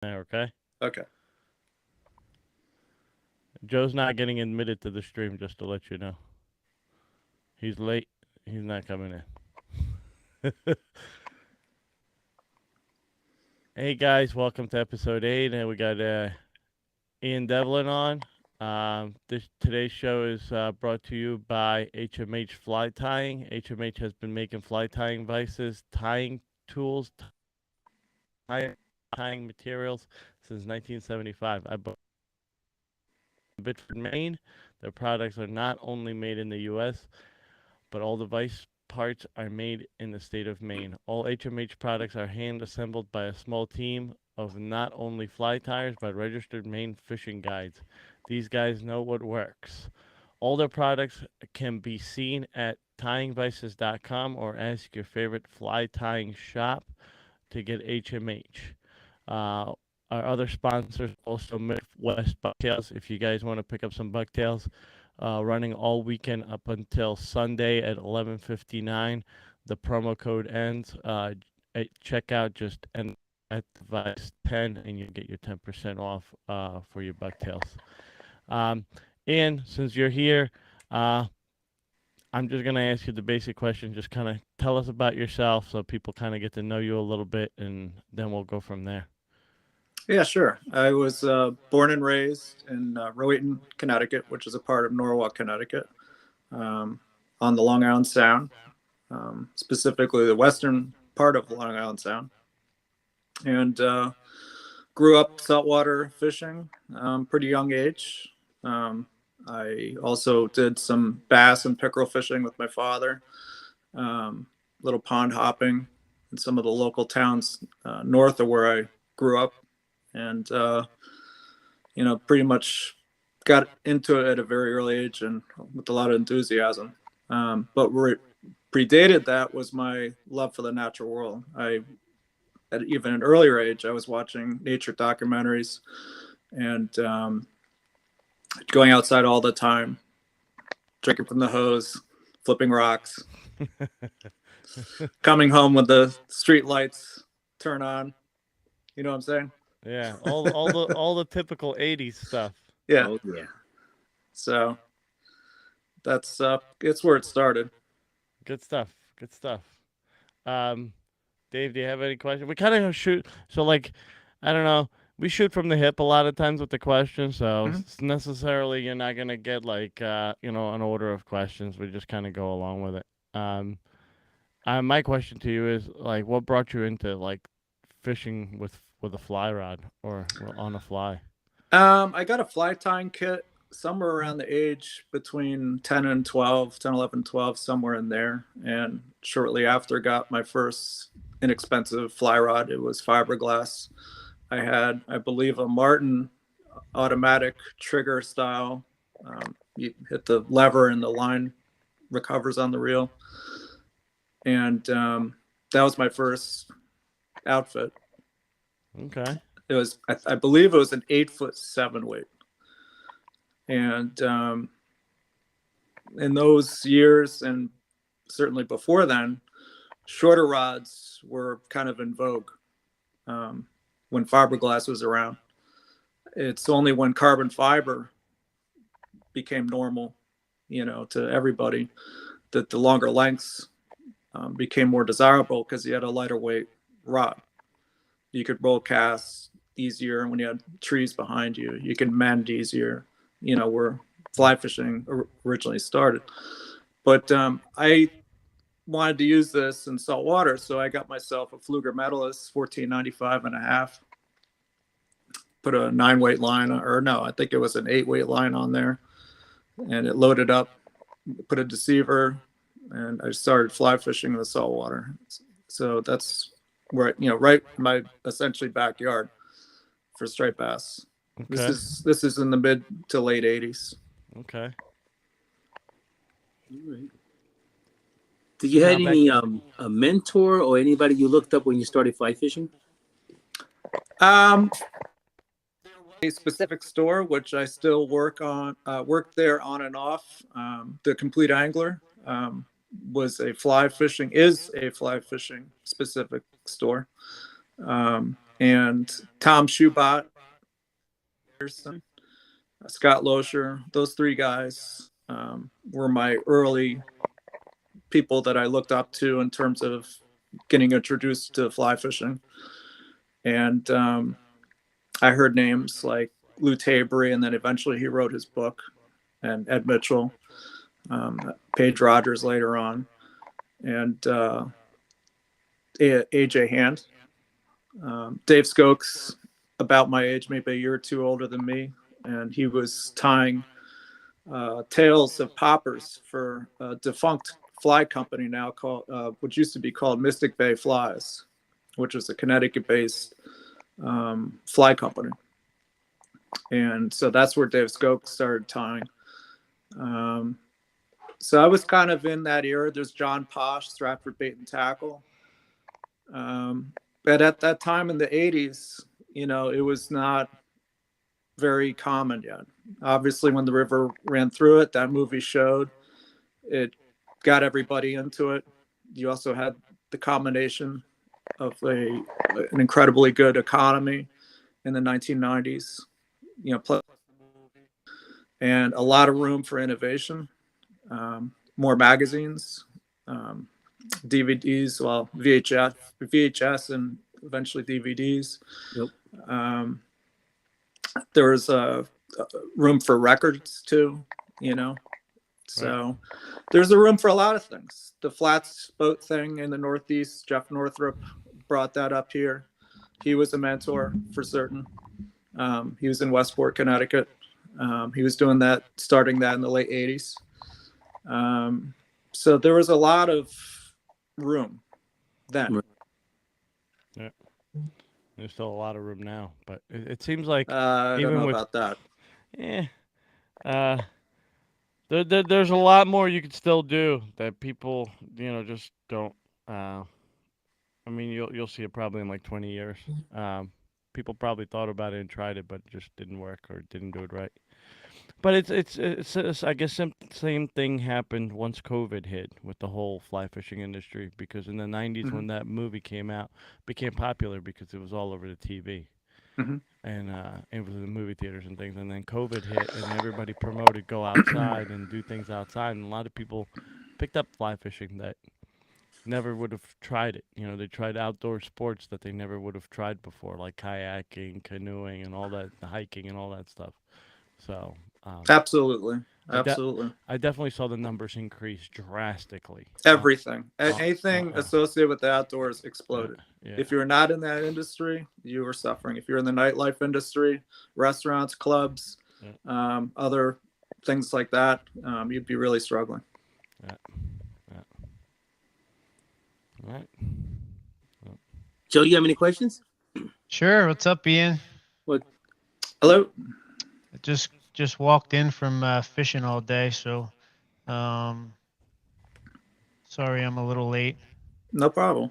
there, okay? Okay. Joe's not getting admitted to the stream, just to let you know. He's late. He's not coming in. Hey guys, welcome to episode 8, and we got Ian Devlin on. This today's show is brought to you by HMH Fly Tying. HMH has been making fly tying vices, tying tools, tying materials since 1975. I bought Biddeford, Maine. Their products are not only made in the U.S., but all the vice parts are made in the state of Maine. All HMH products are hand assembled by a small team of not only fly tyers but registered Maine fishing guides. These guys know what works. All their products can be seen at tyingvices.com or ask your favorite fly tying shop to get HMH. Uh, our other sponsors also Midwest Bucktails. If you guys want to pick up some bucktails, running all weekend up until Sunday at 11:59. The promo code ends at checkout. Just enter at device 10, and you get your 10% off for your bucktails. Um, and since you're here, uh, I'm just gonna ask you the basic question. Just kind of tell us about yourself, so people kind of get to know you a little bit, and then we'll go from there. Yeah, sure. I was born and raised in Rowayton, Connecticut, which is a part of Norwalk, Connecticut, um, on the Long Island Sound, specifically the western part of Long Island Sound. And grew up saltwater fishing, pretty young age. I also did some bass and pickerel fishing with my father, little pond hopping in some of the local towns north of where I grew up. And, pretty much got into it at a very early age and with a lot of enthusiasm. But predated that was my love for the natural world. At even an earlier age, I was watching nature documentaries and going outside all the time, drinking from the hose, flipping rocks, coming home when the street lights turn on. You know what I'm saying? Yeah, all the typical '80s stuff. Yeah. Oh yeah. So that's it's where it started. Good stuff. Good stuff. Um, Dave, do you have any questions? We kind of shoot. So, like, I don't know. We shoot from the hip a lot of times with the questions. So, Mhm. necessarily, you're not gonna get like an order of questions. We just kind of go along with it. My question to you is like, what brought you into like fishing with a fly rod or on a fly? I got a fly tying kit somewhere around the age between 10 and 12, 10, 11, 12, somewhere in there. And shortly after, got my first inexpensive fly rod. It was fiberglass. I had, I believe, a Martin automatic trigger style. You hit the lever and the line recovers on the reel. And that was my first outfit. Okay. It was, I believe, it was an 8'7" weight. And in those years, and certainly before then, shorter rods were kind of in vogue when fiberglass was around. It's only when carbon fiber became normal, to everybody, that the longer lengths became more desirable because you had a lighter weight rod. You could roll cast easier when you had trees behind you. You could mend easier, where fly fishing originally started. But I wanted to use this in salt water, so I got myself a Fluger Medalist 1495 and a half. Put a 9-weight line, or no, I think it was an 8-weight line on there, and it loaded up. Put a deceiver, and I started fly fishing in the saltwater. So that's where, right in my essentially backyard for striped bass. This Okay. is in the mid to late '80s. Okay. All right. Did you Now had back. any a mentor or anybody you looked up when you started fly fishing? Um, a specific store which I still work there on and off. The Complete Angler is a fly fishing specific store. and Tom Schubot, Scott Loescher. Those three guys were my early people that I looked up to in terms of getting introduced to fly fishing. And I heard names like Lou Tabery, and then eventually he wrote his book, and Ed Mitchell, Paige Rogers later on, and AJ Hand. Dave Skokes, about my age, maybe a year or two older than me, and he was tying tails of poppers for a defunct fly company now called, which used to be called Mystic Bay Flies, which was a Connecticut-based fly company. And so that's where Dave Skokes started tying. So I was kind of in that era. There's John Posh, Stratford Bait and Tackle. But at that time in the 80s, you know, it was not very common yet. Obviously, when the river ran through it, that movie showed. It got everybody into it. You also had the combination of an incredibly good economy in the 1990s, you know, and a lot of room for innovation, more magazines, DVDs, well, VHS, and eventually DVDs. Yep. There was a room for records too, you know. So there's a room for a lot of things. The flats boat thing in the Northeast, Jeff Northrup brought that up here. He was a mentor for certain. He was in Westport, Connecticut. He was doing that, starting that in the late 80s. So there was a lot of room then. Yeah. There's still a lot of room now, but it seems like I don't know with, about that. There's a lot more you could still do that people, you know, just don't. I mean, you'll see it probably in like 20 years. People probably thought about it and tried it, but just didn't work or didn't do it right. But it's I guess same thing happened once COVID hit with the whole fly fishing industry, because in the 90s when that movie came out, it became popular because it was all over the TV. And it was in the movie theaters and things. And then COVID hit, and everybody promoted go outside and do things outside. And a lot of people picked up fly fishing that never would have tried it. You know, they tried outdoor sports that they never would have tried before, like kayaking, canoeing, and all that, hiking and all that stuff. So Absolutely. I definitely saw the numbers increase drastically. Everything, anything associated with the outdoors exploded. Yeah. If you're not in that industry, you were suffering. If you're in the nightlife industry, restaurants, clubs, other things like that, you'd be really struggling. Yeah. All right. Joe, you have any questions? Sure. What's up, Ian? What? Hello. Just walked in from fishing all day, so sorry I'm a little late. No problem.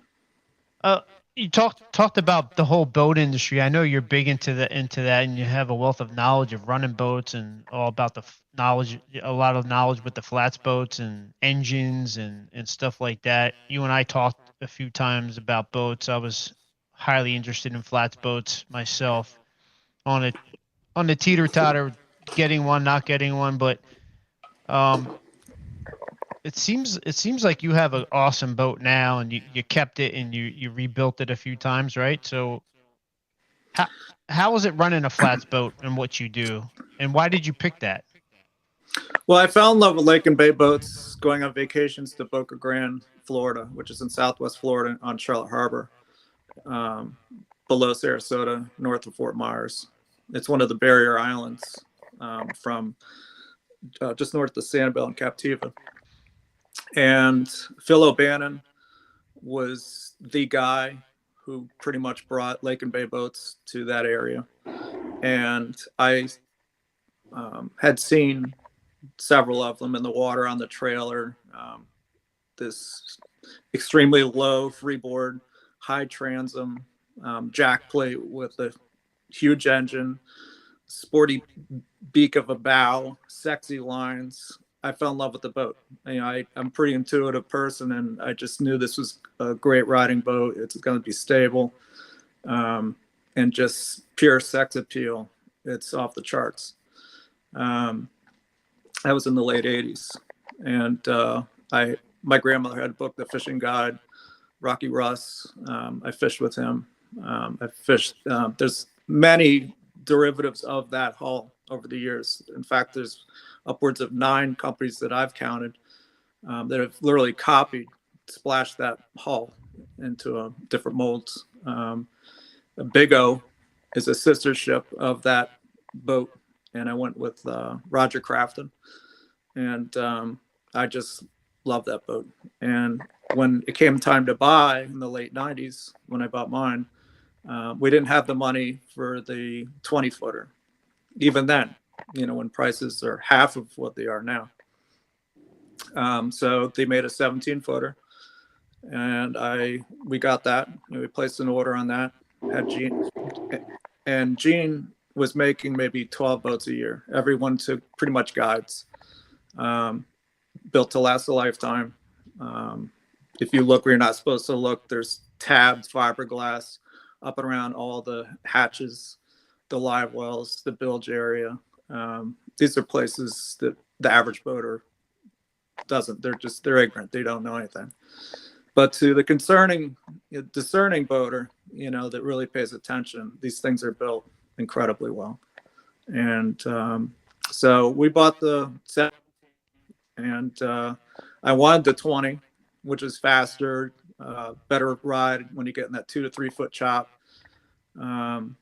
You talked about the whole boat industry. I know you're big into that, and you have a wealth of knowledge of running boats and all about the knowledge, a lot of knowledge with the flats boats and engines and stuff like that. You and I talked a few times about boats. I was highly interested in flats boats myself, on the teeter-totter, getting one, not getting one, but it seems like you have an awesome boat now, and you kept it and you rebuilt it a few times, right? So how is it running a flats boat and what you do, and why did you pick that? Well, I fell in love with lake and bay boats going on vacations to Boca Grande, Florida, which is in Southwest Florida on Charlotte Harbor, below Sarasota, north of Fort Myers. It's one of the barrier islands from just north of Sanibel and Captiva. And Phil O'Bannon was the guy who pretty much brought lake and bay boats to that area. And I had seen several of them in the water on the trailer. This extremely low freeboard, high transom, jack plate with a huge engine, sporty beak of a bow, sexy lines. I fell in love with the boat. You know, I'm a pretty intuitive person, and I just knew this was a great riding boat. It's going to be stable. and just pure sex appeal. It's off the charts. That was in the late 80s. And my grandmother had booked the fishing guide, Rocky Russ. I fished with him. I fished, there's many derivatives of that hull over the years. In fact, there's upwards of 9 companies that I've counted that have literally copied, splashed that hull into different molds. Big O is a sister ship of that boat, and I went with Roger Crafton, and I just love that boat. And when it came time to buy in the late 90s, when I bought mine, we didn't have the money for the 20-footer. Even then, when prices are half of what they are now. So they made a 17-footer, and we got that. We placed an order on that. Had Gene, and Gene was making maybe 12 boats a year. Everyone took pretty much guides, built to last a lifetime. If you look where you're not supposed to look, there's tabbed fiberglass up and around all the hatches, the live wells, the bilge area. These are places that the average boater doesn't. They're ignorant. They don't know anything. But to the discerning boater, that really pays attention, these things are built incredibly well. And so we bought the set, and I wanted the 20, which is faster, better ride when you get in that 2 to 3 foot chop. I've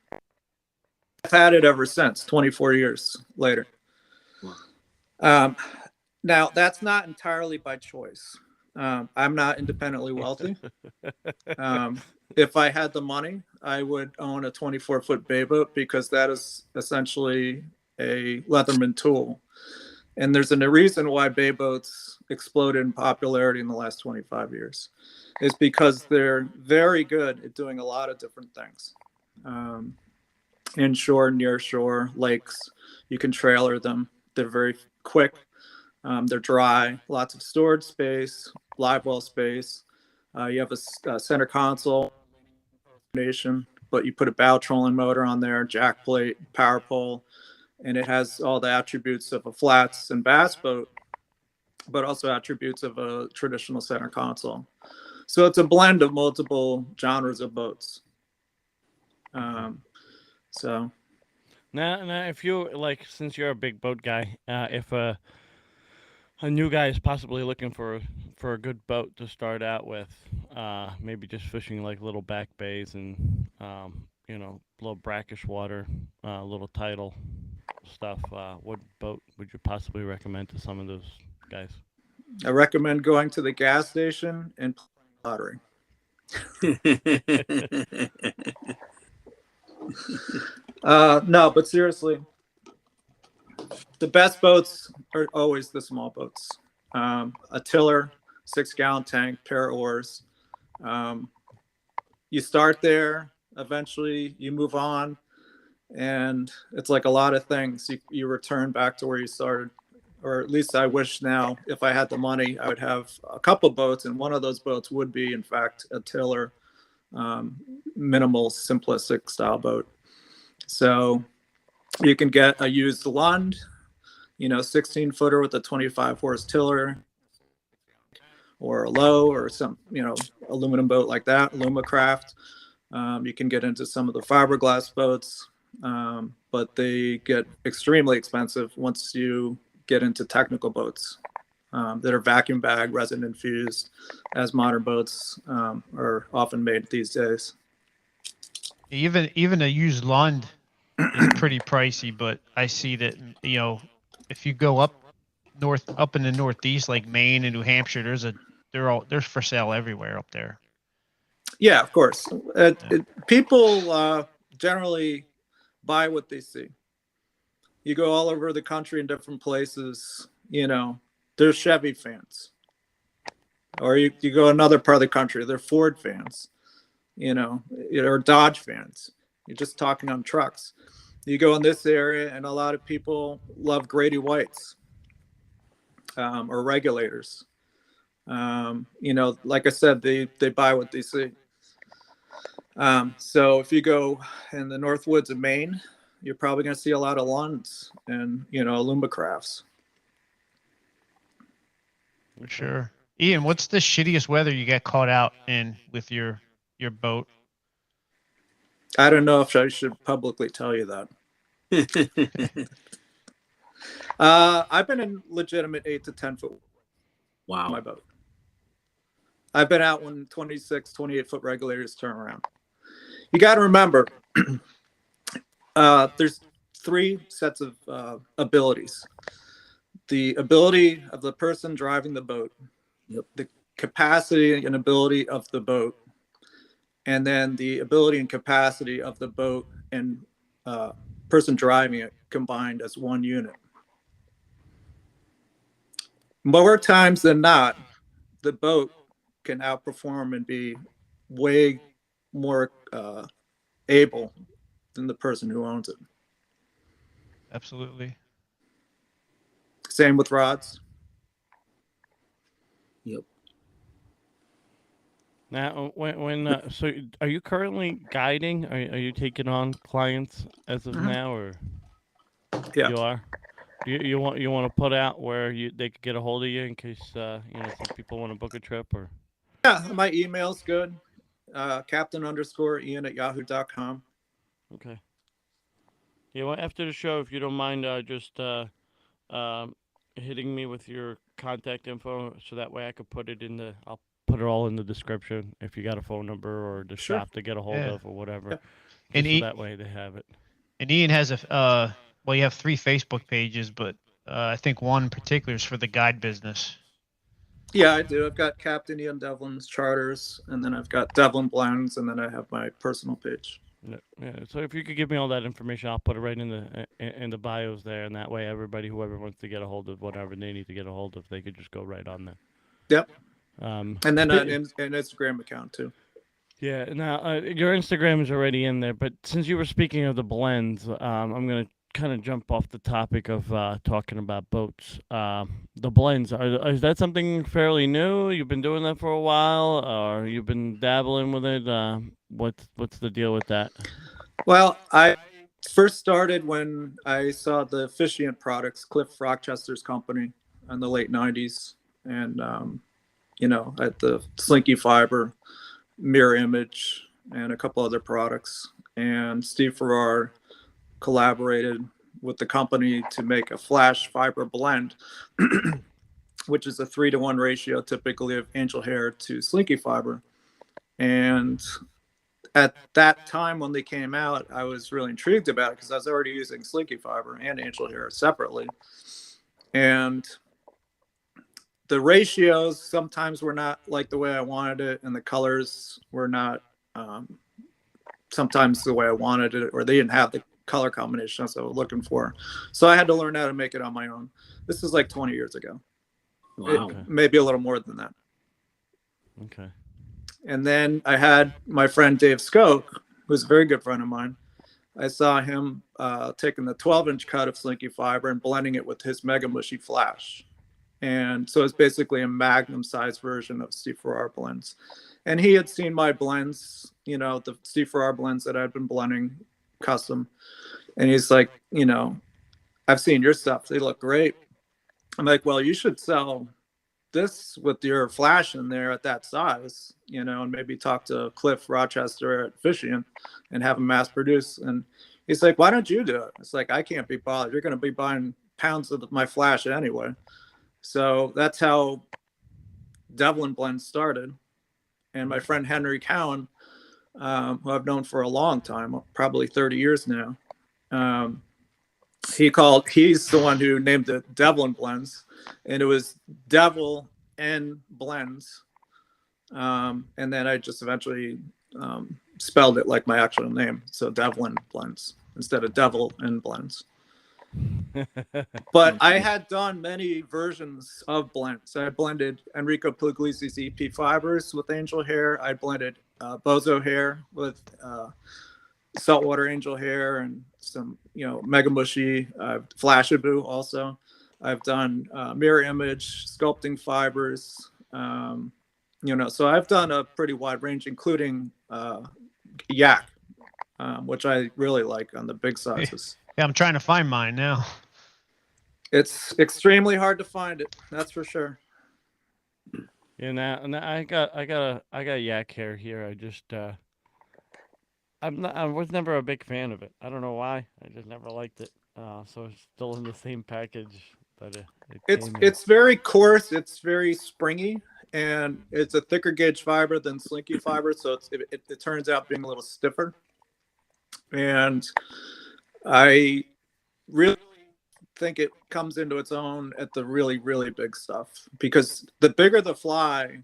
had it ever since, 24 years later. Now, that's not entirely by choice. I'm not independently wealthy. If I had the money, I would own a 24-foot bay boat, because that is essentially a Leatherman tool. And there's a reason why bay boats exploded in popularity in the last 25 years. It's because they're very good at doing a lot of different things. Inshore, near shore, lakes, you can trailer them. They're very quick. They're dry, lots of storage space, live well space. You have a center console, but you put a bow trolling motor on there, jack plate, power pole, and it has all the attributes of a flats and bass boat, but also attributes of a traditional center console. So it's a blend of multiple genres of boats. So now, if you since you're a big boat guy, if a new guy is possibly looking for a good boat to start out with, maybe just fishing like little back bays and little brackish water, little tidal stuff, what boat would you possibly recommend to some of those guys? I recommend going to the gas station and playing lottery. No, but seriously, the best boats are always the small boats. A tiller, 6-gallon tank, pair of oars. You start there, eventually you move on, and it's like a lot of things. You return back to where you started, or at least I wish now, if I had the money, I would have a couple boats, and one of those boats would be, in fact, a tiller, minimal, simplistic style boat. So you can get a used Lund, 16-footer with a 25-horse tiller, or a low, or some, aluminum boat like that, Lumacraft. You can get into some of the fiberglass boats, but they get extremely expensive once you get into technical boats that are vacuum bag, resin infused, as modern boats are often made these days. Even a used Lund is pretty pricey, but I see that if you go up in the Northeast, like Maine and New Hampshire, they're for sale everywhere up there. Yeah, of course. People generally buy what they see. You go all over the country in different places, there's Chevy fans. Or you go another part of the country, they're Ford fans, or Dodge fans. You're just talking on trucks. You go in this area, and a lot of people love Grady Whites or regulators. Like I said, they buy what they see. So if you go in the North Woods of Maine, you're probably going to see a lot of Lunds and, Alumacrafts. For sure. Ian, what's the shittiest weather you get caught out in with your boat? I don't know if I should publicly tell you that. I've been in legitimate 8 to 10 foot Wow. on my boat. I've been out when 26, 28 foot regulators turn around. You got to remember, there's 3 sets of abilities. The ability of the person driving the boat, the capacity and ability of the boat, and then the ability and capacity of the boat and person driving it combined as one unit. More times than not, the boat can outperform and be way more able than the person who owns it. Absolutely. Same with rods. Yep. Now, so are you currently guiding? Are you taking on clients as of now, or Yeah. you are? You want to put out where they could get a hold of you in case some people want to book a trip, or? Yeah, my email's good. Captain_Ian@yahoo.com. Okay. Yeah, well, after the show, if you don't mind, just hitting me with your contact info, so that way I could put it I'll put it all in the description if you got a phone number or the Sure. shop to get a hold of or whatever. Yep. And So that way they have it. And Ian has well, you have 3 Facebook pages, but I think one in particular is for the guide business. Yeah, I do. I've got Captain Ian Devlin's charters, and then I've got Devlin Blends, and then I have my personal page. Yeah. So if you could give me all that information, I'll put it right in the bios there, and that way whoever wants to get a hold of whatever they need to get a hold of, they could just go right on there. Yep. And then an Instagram account too. Yeah. Now your Instagram is already in there, but since you were speaking of the blends, I'm gonna kind of jump off the topic of talking about boats. The blends is that something fairly new? You've been doing that for a while, or you've been dabbling with it? What's the deal with that? Well, I first started when I saw the officiant products, Cliff Rochester's company, in the late '90s, and at the Slinky Fiber, Mirror Image, and a couple other products. And Steve Farrar collaborated with the company to make a flash fiber blend, which is a 3-to-1 ratio typically of angel hair to Slinky Fiber. And at that time when they came out, I was really intrigued about it because I was already using Slinky Fiber and angel hair separately. And the ratios sometimes were not like the way I wanted it, and the colors were not sometimes the way I wanted it, or they didn't have the color combinations I was looking for. So I had to learn how to make it on my own. This is like 20 years ago. Wow. Maybe a little more than that. Okay. And then I had my friend Dave Skoke, who's a very good friend of mine. I saw him taking the 12-inch cut of Slinky Fiber and blending it with his Mega Mushy Flash. And so it's basically a Magnum size version of Steve Farrar blends. And he had seen my blends, the Steve Farrar blends that I'd been blending custom. And he's like, I've seen your stuff. They look great. I'm like, well, you should sell this with your flash in there at that size, and maybe talk to Cliff Rochester at Fishion and have him mass produce. And he's like, why don't you do it? It's like, I can't be bothered. You're going to be buying pounds of my flash anyway. So that's how Devlin Blend started. And my friend Henry Cowan, who I've known for a long time, probably 30 years now, he's the one who named it Devlin Blends, and it was Devil and Blends. And then I just eventually spelled it like my actual name. So Devlin Blends instead of Devil and Blends. But I had done many versions of blends. I blended Enrico Puglisi's EP fibers with angel hair. I blended Bozo hair with saltwater angel hair and some, Mega Mushy, Flashaboo also. I've done mirror image, sculpting fibers, so I've done a pretty wide range, including yak, which I really like on the big sizes. Yeah, I'm trying to find mine now. It's extremely hard to find it. That's for sure. Yeah, now I got a yak hair here. I just I was never a big fan of it. I don't know why. I just never liked it. So it's still in the same package that it came in. It's very coarse. It's very springy, and it's a thicker gauge fiber than slinky fiber, so it turns out being a little stiffer. And I really think it comes into its own at the really, really big stuff, because the bigger the fly,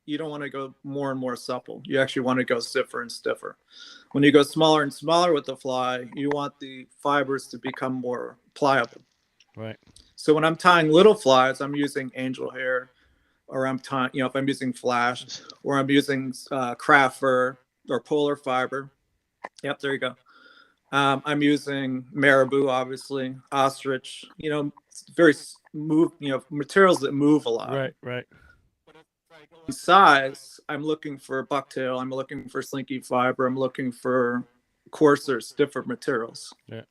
you don't want to go more and more supple. You actually want to go stiffer and stiffer. When you go smaller and smaller with the fly, you want the fibers to become more pliable. Right. So when I'm tying little flies, I'm using angel hair, or I'm tying, if I'm using flash, or I'm using craft fur or polar fiber. Yep, there you go. I'm using marabou, obviously, ostrich, very move, materials that move a lot. Right, right. Size, I'm looking for bucktail, I'm looking for slinky fiber, I'm looking for coarser, stiffer materials. Yeah.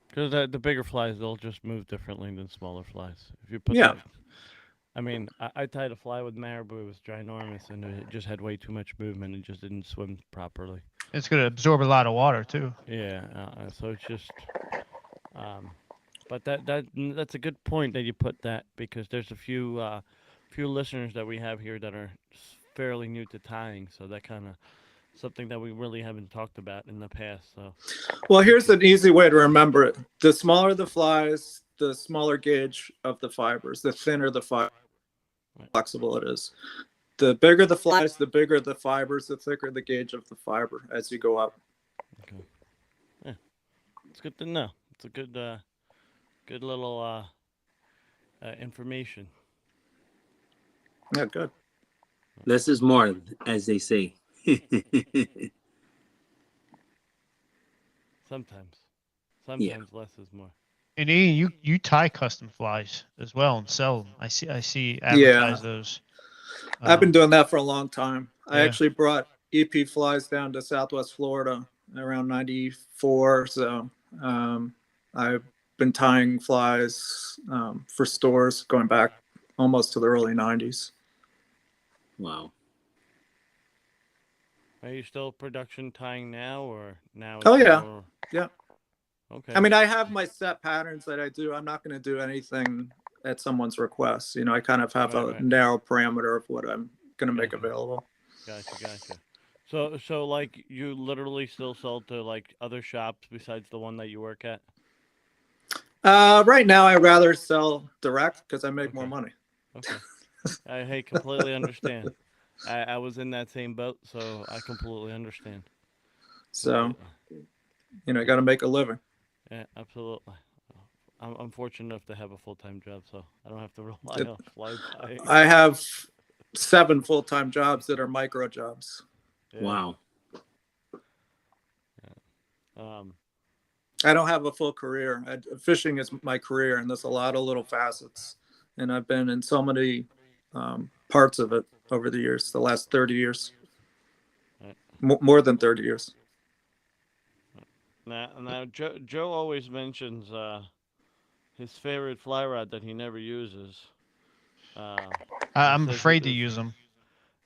Because the bigger flies, they'll just move differently than smaller flies. If you put Yeah. I mean, I tied a fly with marabou. It was ginormous, and it just had way too much movement. It just didn't swim properly. It's gonna absorb a lot of water too. Yeah, so it's just, but that's a good point that you put that, because there's a few listeners that we have here that are fairly new to tying, so that kind of something that we really haven't talked about in the past. So, well, here's an easy way to remember it: the smaller the flies, the smaller gauge of the fibers, the thinner the fiber, flexible it is. The bigger the flies, the bigger the fibers, the thicker the gauge of the fiber as you go up. Okay. Yeah, it's good to know. It's a good little information. Yeah, good. Less is more, as they say. Sometimes Yeah. less is more. And Ian, you tie custom flies as well and sell them. I see advertise those. I've been doing that for a long time. I Yeah. actually brought EP flies down to Southwest Florida around 94. So I've been tying flies for stores going back almost to the early 90s. Wow. Are you still production tying now, or now? Oh, yeah. more- Yeah. Okay. I mean, I have my set patterns that I do. I'm not going to do anything at someone's request. I kind of have a Right. narrow parameter of what I'm going to make available. Gotcha. So like you literally still sell to like other shops besides the one that you work at? Right now, I rather sell direct because I make more Okay. money. Okay. I completely understand. I was in that same boat, so I completely understand. So, Completely. I got to make a living. Yeah, absolutely. I'm fortunate enough to have a full-time job, so I don't have to rely on fly tying. I have 7 full-time jobs that are micro jobs. Yeah. Wow. I don't have a full career. Fishing is my career, and there's a lot of little facets. And I've been in so many parts of it over the years, the last 30 years. Right. More than 30 years. Now Joe always mentions his favorite fly rod that he never uses. I'm says afraid to it's- use them.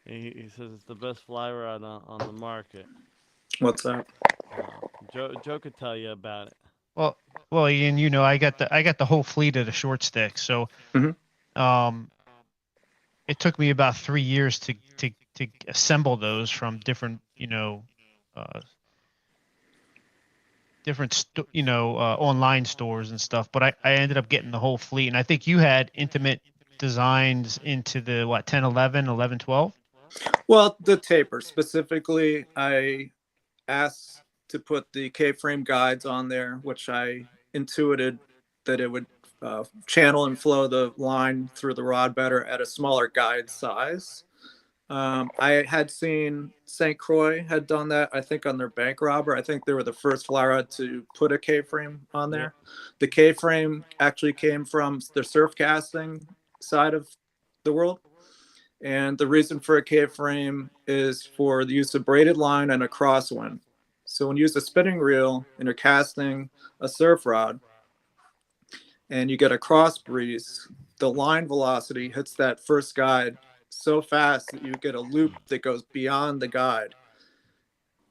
He says it's the best fly rod on the market. What's that? Joe could tell you about it. Well, Ian, I got the whole fleet of the short sticks, so Mhm. it took me about 3 years to assemble those from different online stores and stuff. But I ended up getting the whole fleet, and I think you had intimate designs into the 10, 11, 11, 12. Well, the taper specifically, I asked to put the K-frame guides on there, which I intuited that it would channel and flow the line through the rod better at a smaller guide size. I had seen St. Croix had done that, I think, on their bank robber. I think they were the first fly rod to put a K-frame on there. The K-frame actually came from the surf casting side of the world. And the reason for a K-frame is for the use of braided line and a crosswind. So when you use a spinning reel and you're casting a surf rod and you get a cross breeze, the line velocity hits that first guide so fast that you get a loop that goes beyond the guide.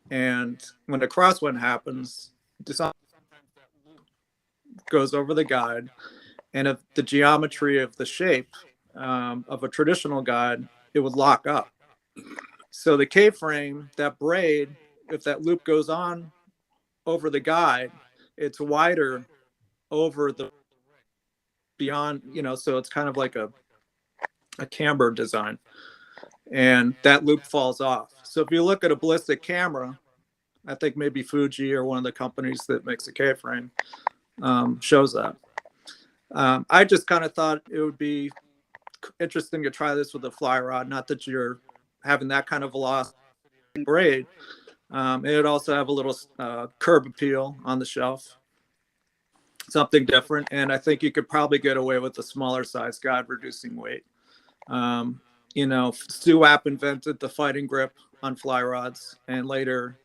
And when a crosswind happens, the goes over the guide, and if the geometry of the shape of a traditional guide, it would lock up. So the K-frame, that braid, if that loop goes on over the guide, it's wider over the beyond, so it's kind of like a camber design, and that loop falls off. So if you look at a ballistic camera, I think maybe Fuji or one of the companies that makes a K-frame shows that. I just kind of thought it would be interesting to try this with a fly rod. Not that you're having that kind of velocity braid. It would also have a little curb appeal on the shelf, something different. And I think you could probably get away with a smaller size guide, reducing weight. Suap invented the fighting grip on fly rods, and later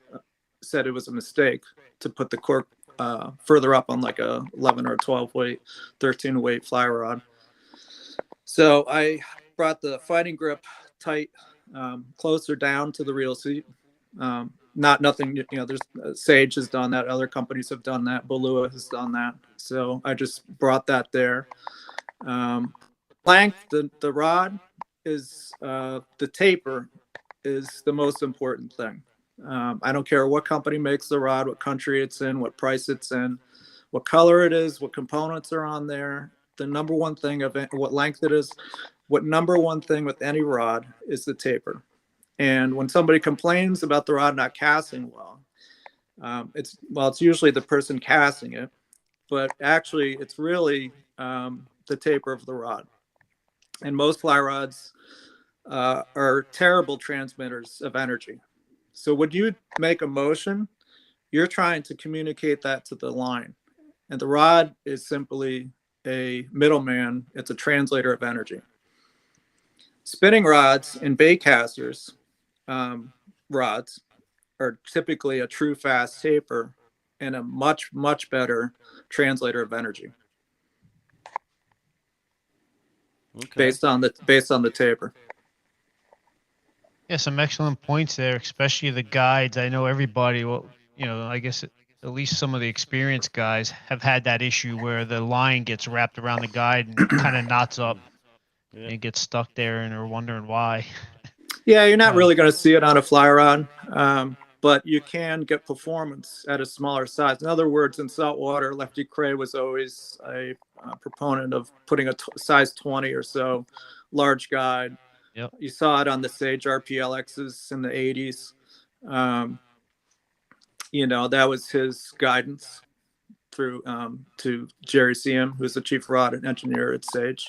said it was a mistake to put the cork further up on like a 11 or 12 weight, 13 weight fly rod. So I brought the fighting grip tight, closer down to the reel seat. Nothing, there's Sage has done that. Other companies have done that. Balua has done that. So I just brought that there. Length, the rod is, the taper is the most important thing. I don't care what company makes the rod, what country it's in, what price it's in, what color it is, what components are on there. The number one thing of what length it is, what number one thing with any rod is the taper. And when somebody complains about the rod not casting well, it's usually the person casting it, but actually it's really the taper of the rod. And most fly rods are terrible transmitters of energy. So when you make a motion, you're trying to communicate that to the line. And the rod is simply a middleman. It's a translator of energy. Spinning rods and bait casters rods are typically a true fast taper and a much, much better translator of energy. Okay. Based on the taper. Yeah, some excellent points there, especially the guides. I know everybody, I guess at least some of the experienced guys have had that issue where the line gets wrapped around the guide and kind of knots up and gets stuck there, and are wondering why. Yeah, you're not really going to see it on a fly rod, but you can get performance at a smaller size. In other words, in saltwater, Lefty Kreh was always a proponent of putting a size 20 or so large guide. Yep. You saw it on the Sage RPLXs in the 80s. That was his guidance through to Jerry Seam, who's the chief rod and engineer at Sage,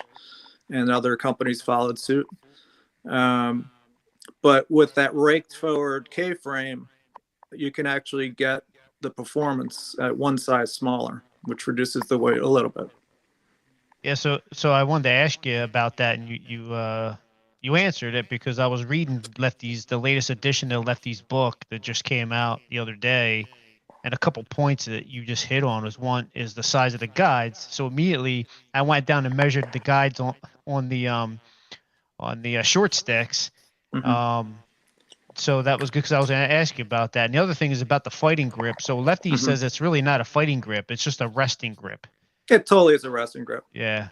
and other companies followed suit. But with that raked forward K-frame, you can actually get the performance at one size smaller, which reduces the weight a little bit. Yeah, so I wanted to ask you about that, and you answered it, because I was reading the latest edition of Lefty's book that just came out the other day, and a couple points that you just hit on was, one is the size of the guides. So immediately I went down and measured the guides on the short sticks. Mm-hmm. So that was good, because I was going to ask you about that. And the other thing is about the fighting grip. So Lefty says it's really not a fighting grip; it's just a resting grip. It totally is a resting grip. Yeah.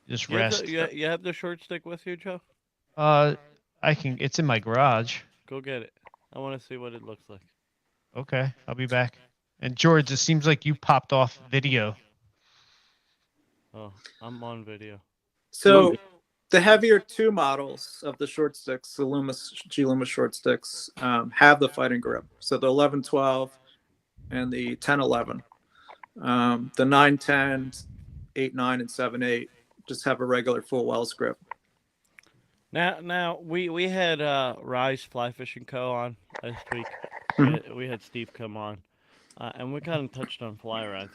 Just rest. You have the short stick with you, Joe? It's in my garage. Go get it. I want to see what it looks like. Okay, I'll be back. And George, it seems like you popped off video. Oh, I'm on video. So the heavier two models of the short sticks, the G-Luma short sticks, have the fighting grip. So the 11-12 and the 10-11. The 9-10, 8-9, and 7-8 just have a regular full Wells grip. Now we had Rise Fly Fishing Co. on last week. We had Steve come on, and we kind of touched on fly rods.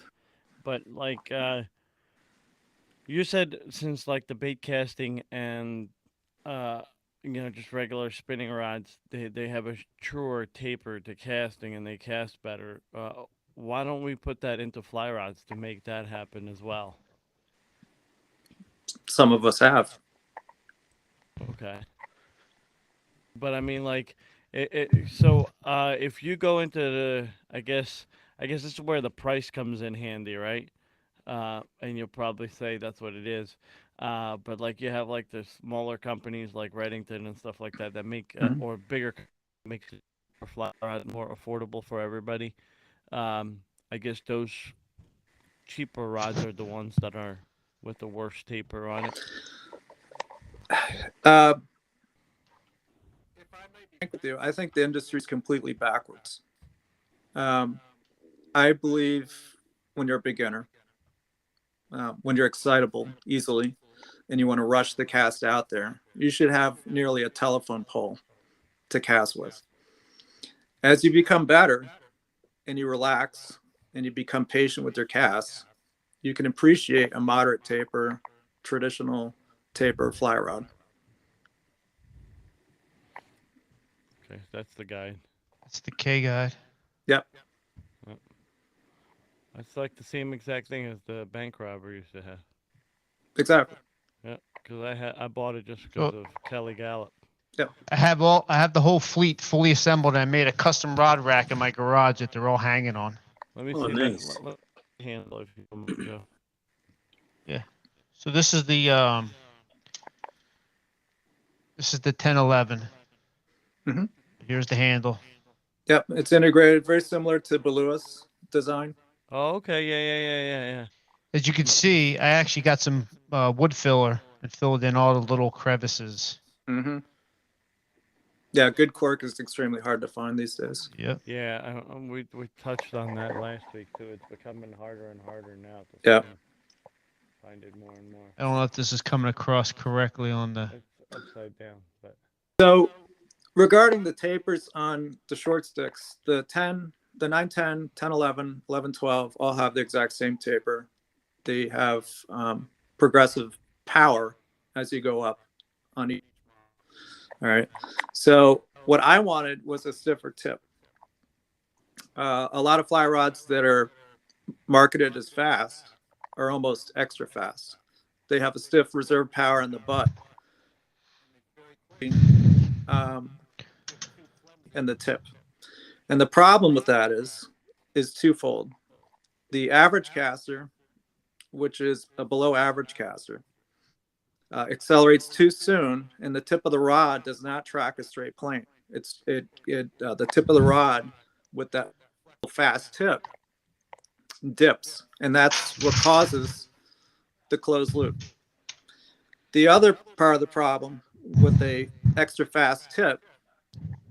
But like you said, since like the bait casting and uh, just regular spinning rods, they have a truer taper to casting and they cast better. Why don't we put that into fly rods to make that happen as well? Some of us have. Okay. But I mean, like, so if you go into I guess this is where the price comes in handy, right? And you'll probably say that's what it is. But like you have like the smaller companies like Reddington and stuff like that that make Mhm. or bigger makes it more affordable for everybody. I guess those cheaper rods are the ones that are with the worst taper on it. Uh, with you, I think the industry is completely backwards. I believe when you're a beginner, when you're excitable easily, and you want to rush the cast out there, you should have nearly a telephone pole to cast with. As you become better and you relax and you become patient with your casts, you can appreciate a moderate taper, traditional taper fly rod. Okay, that's the guide. That's the K guide. Yep. It's like the same exact thing as the bank robber used to have. Exactly. Yeah, because I bought it just So- because of Kelly Gallup. Yep. I have the whole fleet fully assembled, and I made a custom rod rack in my garage that they're all hanging on. Let me Oh, see nice. that. Let me handle it if you don't mind, Joe. So this is the 1011. Mhm. Here's the handle. Yep. It's integrated, very similar to Belua's design. Oh, okay. Yeah. As you can see, I actually got some wood filler and filled in all the little crevices. Mm-hmm. Yeah, good cork is extremely hard to find these days. Yep. Yeah, we touched on that last week too. It's becoming harder and harder now to Yeah. find it more and more. I don't know if this is coming across correctly on the. It's upside down, but So regarding the tapers on the short sticks, the 910, 1011, 1112 all have the exact same taper. They have progressive power as you go up on each. All right. So what I wanted was a stiffer tip. A lot of fly rods that are marketed as fast are almost extra fast. They have a stiff reserve power in the butt and the tip. And the problem with that is twofold. The average caster, which is a below average caster, accelerates too soon, and the tip of the rod does not track a straight plane. The tip of the rod with that fast tip dips, and that's what causes the closed loop. The other part of the problem with a extra fast tip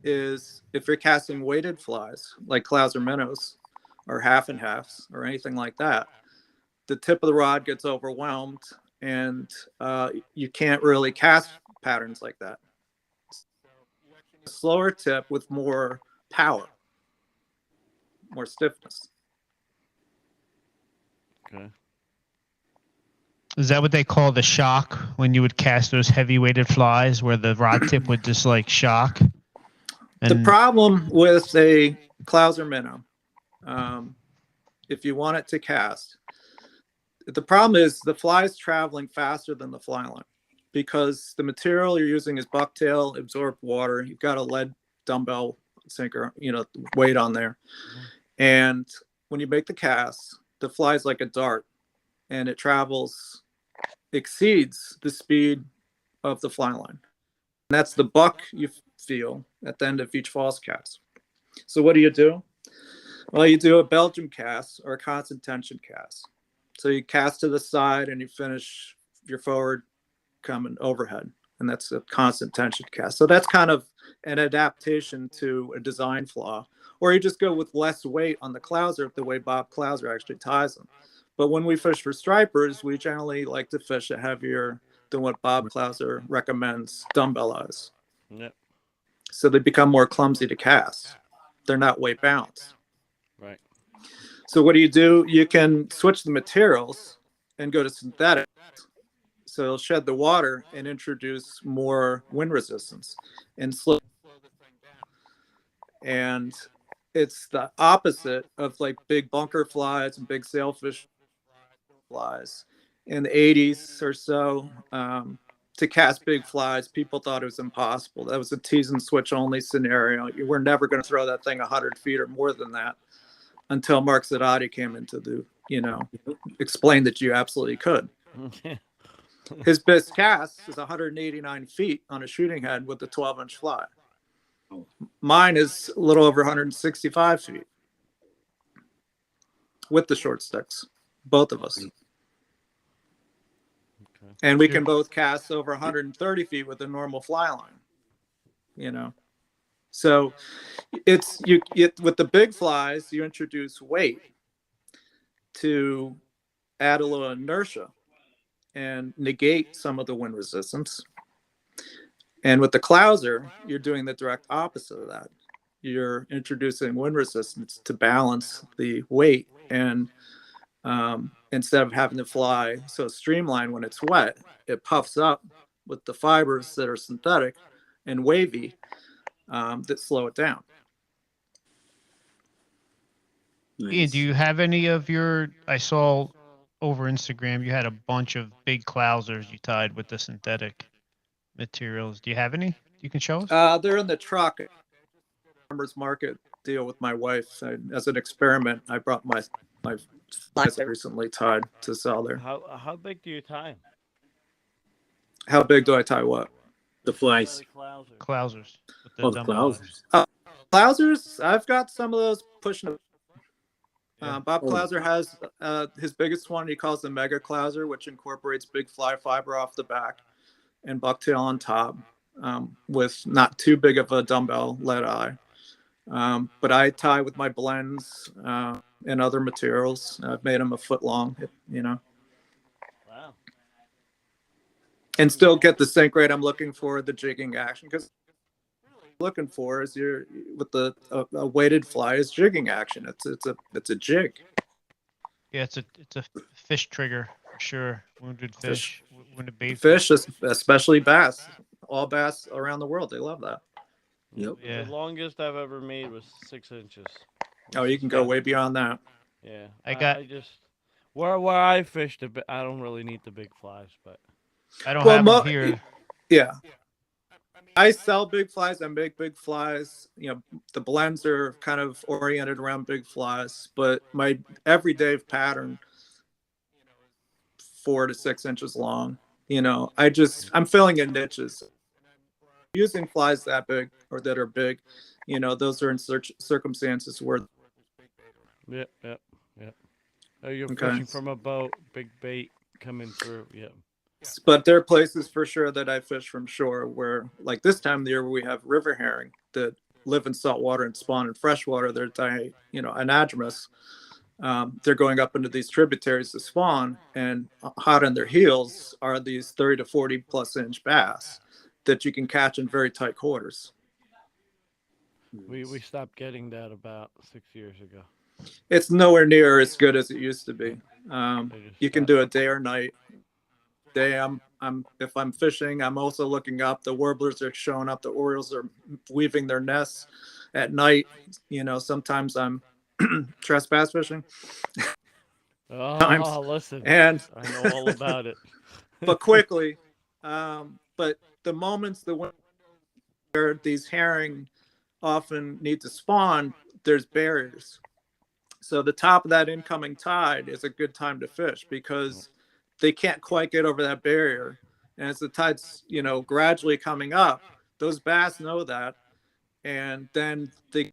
is if you're casting weighted flies like clouds or minnows or half and halves or anything like that, the tip of the rod gets overwhelmed and you can't really cast patterns like that. A slower tip with more power, more stiffness. okay. Is that what they call the shock when you would cast those heavy weighted flies, where the rod tip would just like shock? The problem with a clouser minnow, if you want it to cast, the problem is the fly is traveling faster than the fly line because the material you're using is bucktail, absorbed water. You've got a lead dumbbell sinker, weight on there. Mhm. And when you make the cast, the fly is like a dart and it exceeds the speed of the fly line. And that's the buck you feel at the end of each false cast. So what do? Well, you do a Belgium cast or a constant tension cast. So you cast to the side and you finish your forward coming overhead. And that's a constant tension cast. So that's kind of an adaptation to a design flaw. Or you just go with less weight on the clouser the way Bob Clouser actually ties them. But when we fish for stripers, we generally like to fish a heavier than what Bob Clouser recommends dumbbellize. Yep. So they become more clumsy to cast. They're not weight balanced. Right. So what do? You can switch the materials and go to synthetic. So it'll shed the water and introduce more wind resistance and slow. And it's the opposite of like big bunker flies and big sailfish flies. In the 80s or so, to cast big flies, people thought it was impossible. That was a tease and switch only scenario. You were never going to throw that thing 100 feet or more than that until Mark Zadati came into the, explained that you absolutely could. His best cast is 189 feet on a shooting head with a 12-inch fly. Mine is a little over 165 feet with the short sticks, both of us. Okay. And we can both cast over 130 feet with a normal fly line, So it's with the big flies, you introduce weight to add a little inertia and negate some of the wind resistance. And with the clouser, you're doing the direct opposite of that. You're introducing wind resistance to balance the weight. And instead of having to fly so streamlined when it's wet, it puffs up with the fibers that are synthetic and wavy that slow it down. Nice. Ian, do you have any of I saw over Instagram, you had a bunch of big clousers you tied with the synthetic materials. Do you have any you can show us? They're in the truck. Farmers market deal with my wife. As an experiment, I brought my flies recently tied to sell there. How big do you tie? How big do I tie what? The flies. Clousers. The clousers. Clousers, I've got some of those pushing. Bob Clouser has his biggest one. He calls the Mega Clouser, which incorporates big fly fiber off the back and bucktail on top, with not too big of a dumbbell lead eye. But I tie with my blends and other materials. I've made them a foot long, Wow. And still get the sink rate I'm looking for, the jigging action, because looking for is with a weighted fly is jigging action. It's a jig. Yeah, it's a fish trigger for sure. Wounded fish, wounded bait fish, especially bass. All bass around the world, they love that. Yep. Yeah. The longest I've ever made was 6 inches. Oh, you can go way beyond that. Yeah, I just where I fished a bit. I don't really need the big flies, but I don't have them here. Yeah. I sell big flies. I make big flies. The blends are kind of oriented around big flies, but my everyday pattern, 4 to 6 inches long. I'm filling in niches. Using flies that big or that are big, those are in circumstances where. Yep. Oh, you're fishing from a boat, big bait coming through. Yep. But there are places for sure that I fish from shore where, like this time of the year, where we have river herring that live in salt water and spawn in freshwater. They're anadromous. They're going up into these tributaries to spawn, and hot on their heels are these 30 to 40 plus inch bass that you can catch in very tight quarters. We stopped getting that about 6 years ago. It's nowhere near as good as it used to be. You can do a day or night. If I'm fishing, I'm also looking up. The warblers are showing up. The orioles are weaving their nests at night. Sometimes I'm trespass fishing. Oh, listen. And I know all about it. But quickly, but the moments where these herring often need to spawn, there's barriers. So the top of that incoming tide is a good time to fish because they can't quite get over that barrier. And as the tide's, gradually coming up, those bass know that. And then they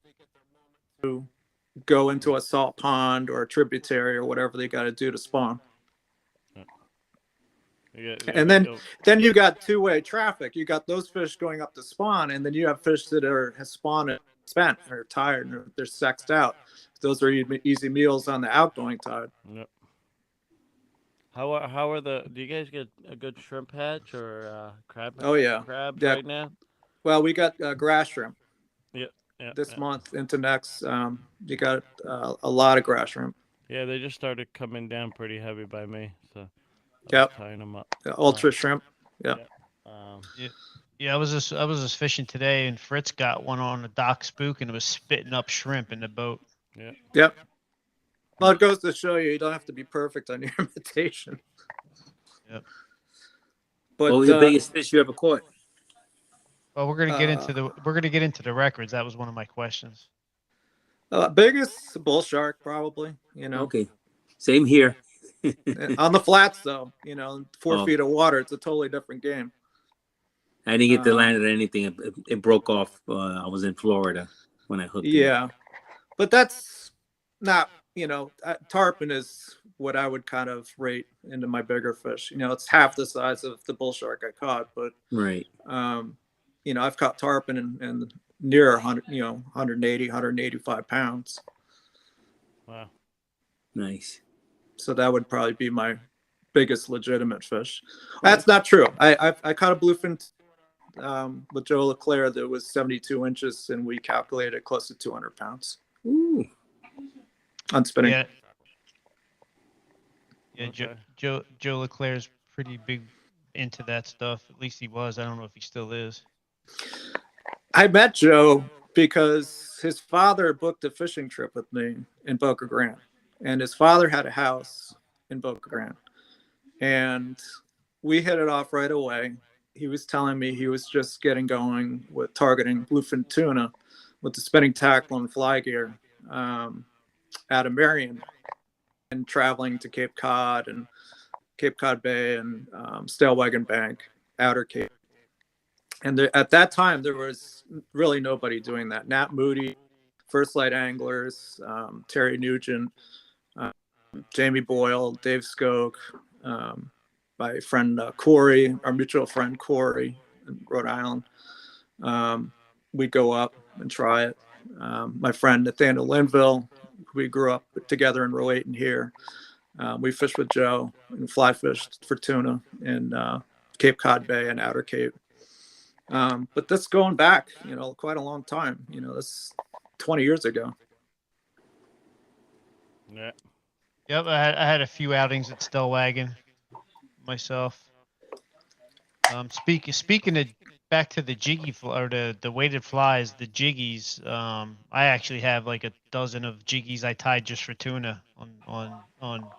go into a salt pond or a tributary or whatever they got to do to spawn. And then you got two-way traffic. You got those fish going up to spawn, and then you have fish that have spawned and spent or tired and they're sexed out. Those are easy meals on the outgoing tide. Yep. How are do you guys get a good shrimp hatch or crab? Oh yeah, crabs right now. Well, we got grass shrimp. Yeah. This month into next, you got a lot of grass shrimp. Yeah, they just started coming down pretty heavy by me. So. Yep. Tying them up. Ultra shrimp. Yeah. Um, Yeah, I was just fishing today, and Fritz got one on a dock spook, and it was spitting up shrimp in the boat. yeah. Yep. Well, it goes to show you don't have to be perfect on your imitation. Yep. But What was the biggest fish you ever caught? Well, we're gonna get into the records. That was one of my questions. biggest bull shark, probably. Okay. Same here. On the flats, though, 4 Oh. feet of water, it's a totally different game. I didn't get to land at anything. It broke off. I was in Florida when I hooked it. Yeah, but that's not, tarpon is what I would kind of rate into my bigger fish. It's half the size of the bull shark I caught, but Right. I've caught tarpon and near 100, 180, 185 pounds. Wow. Nice. So that would probably be my biggest legitimate fish. That's not true. I caught a bluefin with Joe LeClaire that was 72 inches, and we calculated close to 200 pounds. Ooh. On spinning. Yeah. Yeah, Okay. Joe LeClaire's pretty big into that stuff. At least he was. I don't know if he still is. I met Joe because his father booked a fishing trip with me in Boca Grande, and his father had a house in Boca Grande, and we hit it off right away. He was telling me he was just getting going with targeting bluefin tuna with the spinning tackle and fly gear out of Marion, and traveling to Cape Cod and Cape Cod Bay and Stalewagon Bank, Outer Cape. And at that time, there was really nobody doing that. Nat Moody, First Light Anglers, Terry Nugent, Jamie Boyle, Dave Skoke, my friend Corey, our mutual friend Corey in Rhode Island. We'd go up and try it. My friend Nathaniel Linville, we grew up together in Rowayton here. We fished with Joe and fly fished for tuna in Cape Cod Bay and Outer Cape. But that's going back, quite a long time. That's 20 years ago. Yeah. Yep, I had a few outings at Stellwagen myself. Speaking of back to the jiggy or the weighted flies, the jiggies. I actually have like a dozen of jiggies I tied just for tuna on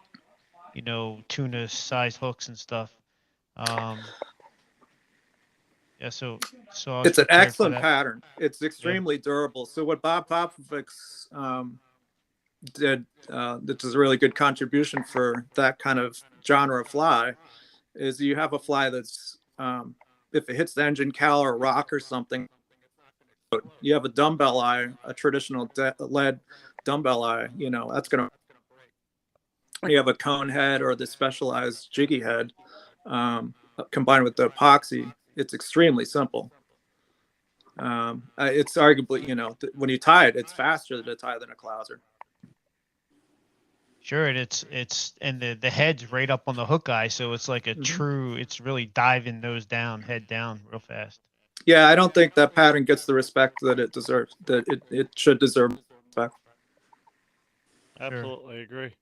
tuna size hooks and stuff. Yeah, so I was It's an prepared for excellent that. pattern. It's extremely durable. So what Bob Popovic did, that is a really good contribution for that kind of genre of fly, is you have a fly that's if it hits the engine cowl or rock or something, you have a dumbbell eye, a traditional lead dumbbell eye, that's gonna. You have a cone head or the specialized jiggy head combined with the epoxy. It's extremely simple. It's arguably, when you tie it, it's faster to tie than a clouser. Sure, and and the head's right up on the hook eye, so it's like a true. It's really diving nose down, head down, real fast. Yeah, I don't think that pattern gets the respect that it deserves. That it should deserve respect. Absolutely agree.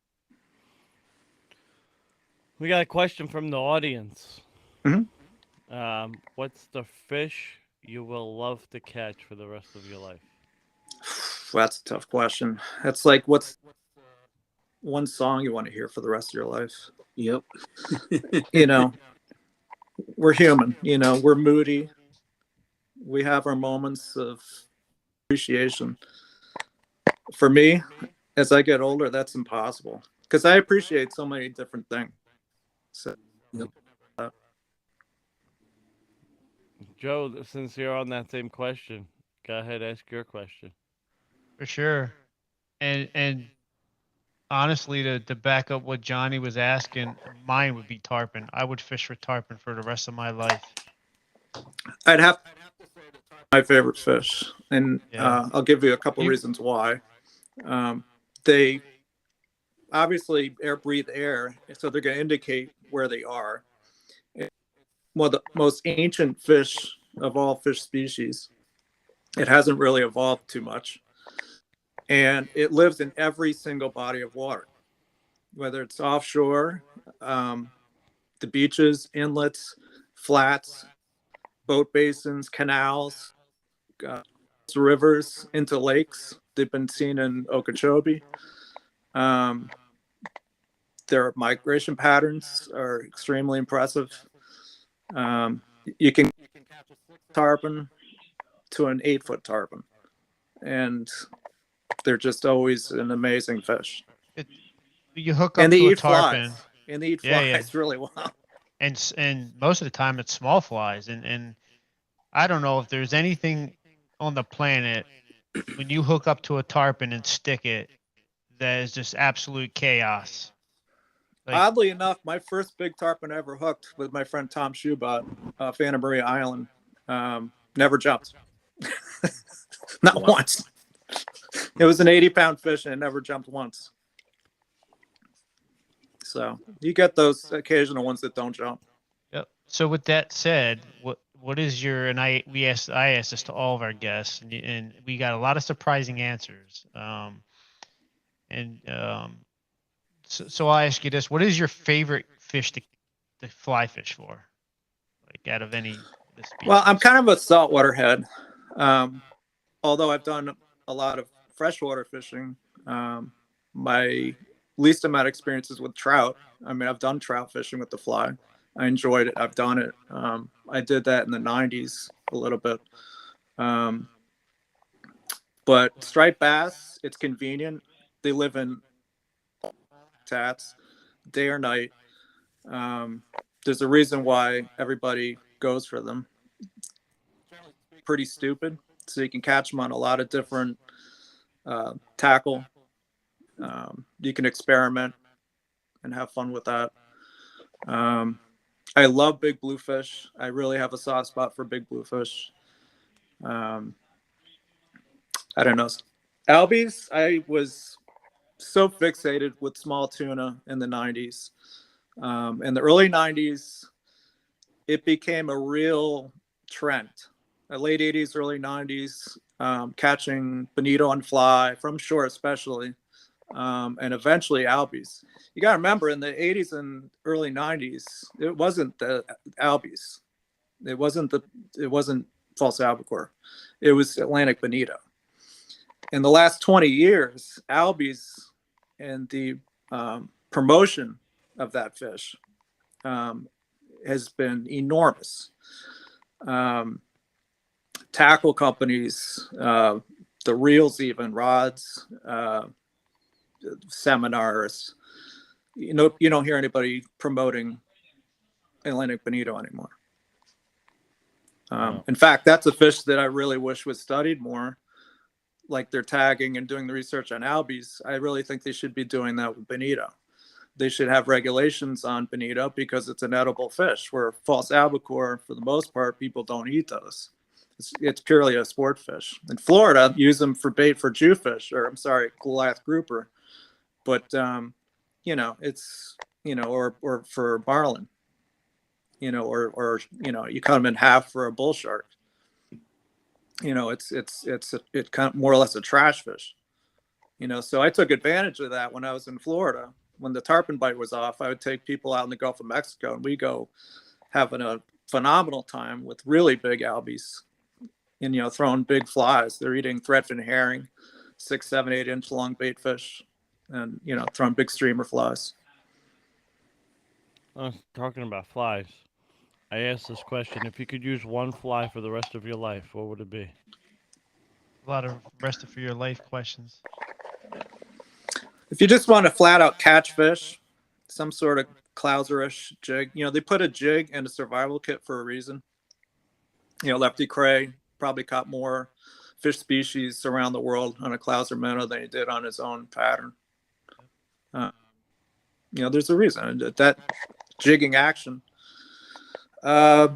We got a question from the audience. What's the fish you will love to catch for the rest of your life? That's a tough question. That's like, what's one song you want to hear for the rest of your life? Yep. We're human. We're moody. We have our moments of appreciation. For me, as I get older, that's impossible because I appreciate so many different things. So, yep. Joe, since you're on that same question, go ahead, ask your question. For sure, and honestly, to back up what Johnny was asking, mine would be tarpon. I would fish for tarpon for the rest of my life. I'd have to say my favorite fish, and I'll give you a couple reasons why. They obviously breathe air, so they're going to indicate where they are. One of the most ancient fish of all fish species. It hasn't really evolved too much. And it lives in every single body of water, whether it's offshore, the beaches, inlets, flats, boat basins, canals, rivers into lakes. They've been seen in Okeechobee. Their migration patterns are extremely impressive. You can catch a 6 tarpon to an 8-foot tarpon, and they're just always an amazing fish. You hook up And they to a eat tarpon. flies. And they eat Yeah, flies really well. And most of the time it's small flies, and I don't know if there's anything on the planet when you hook up to a tarpon and stick it that is just absolute chaos. Like, oddly enough, my first big tarpon I ever hooked with my friend Tom Schubot off Anna Maria Island never jumped. Not once. It was an 80-pound fish and it never jumped once. So you get those occasional ones that don't jump. yep. So with that said, what is your, and I asked this to all of our guests, and we got a lot of surprising answers. So I'll ask you this: what is your favorite fish to fly fish for? Like out of any this species? Well, I'm kind of a saltwater head. Although I've done a lot of freshwater fishing, my least amount of experiences with trout. I mean, I've done trout fishing with the fly. I enjoyed it. I've done it. I did that in the 90s a little bit. But striped bass, it's convenient. They live in habitats, day or night. There's a reason why everybody goes for them. Pretty stupid. So you can catch them on a lot of different tackle. You can experiment and have fun with that. I love big bluefish. I really have a soft spot for big bluefish. I don't know. Albies, I was so fixated with small tuna in the 90s. In the early 90s, it became a real trend. The late 80s, early 90s, catching bonito on fly, from shore especially, and eventually albies. You got to remember, in the 80s and early 90s, it wasn't the albies. It wasn't false albacore. It was Atlantic bonito. In the last 20 years, albies and the promotion of that fish has been enormous. Tackle companies, the reels, even rods, seminars. You don't hear anybody promoting Atlantic bonito anymore. No. In fact, that's a fish that I really wish was studied more. Like they're tagging and doing the research on albies. I really think they should be doing that with bonito. They should have regulations on bonito because it's an edible fish, where false albacore, for the most part, people don't eat those. It's purely a sport fish. In Florida, use them for bait for Jewfish, or I'm sorry, Goliath grouper. But, it's, or for marlin, or you cut them in half for a bull shark. It's kind of more or less a trash fish. So I took advantage of that when I was in Florida. When the tarpon bite was off, I would take people out in the Gulf of Mexico, and we go having a phenomenal time with really big albies, and throwing big flies. They're eating threadfin herring, 6, 7, 8 inch long bait fish, and throwing big streamer flies. Talking about flies, I asked this question: if you could use one fly for the rest of your life, what would it be? A lot of rest of your life questions. If you just want to flat out catch fish, some sort of clouserish jig, they put a jig in a survival kit for a reason. Lefty Cray probably caught more fish species around the world on a clouser minnow than he did on his own pattern. There's a reason that jigging action. I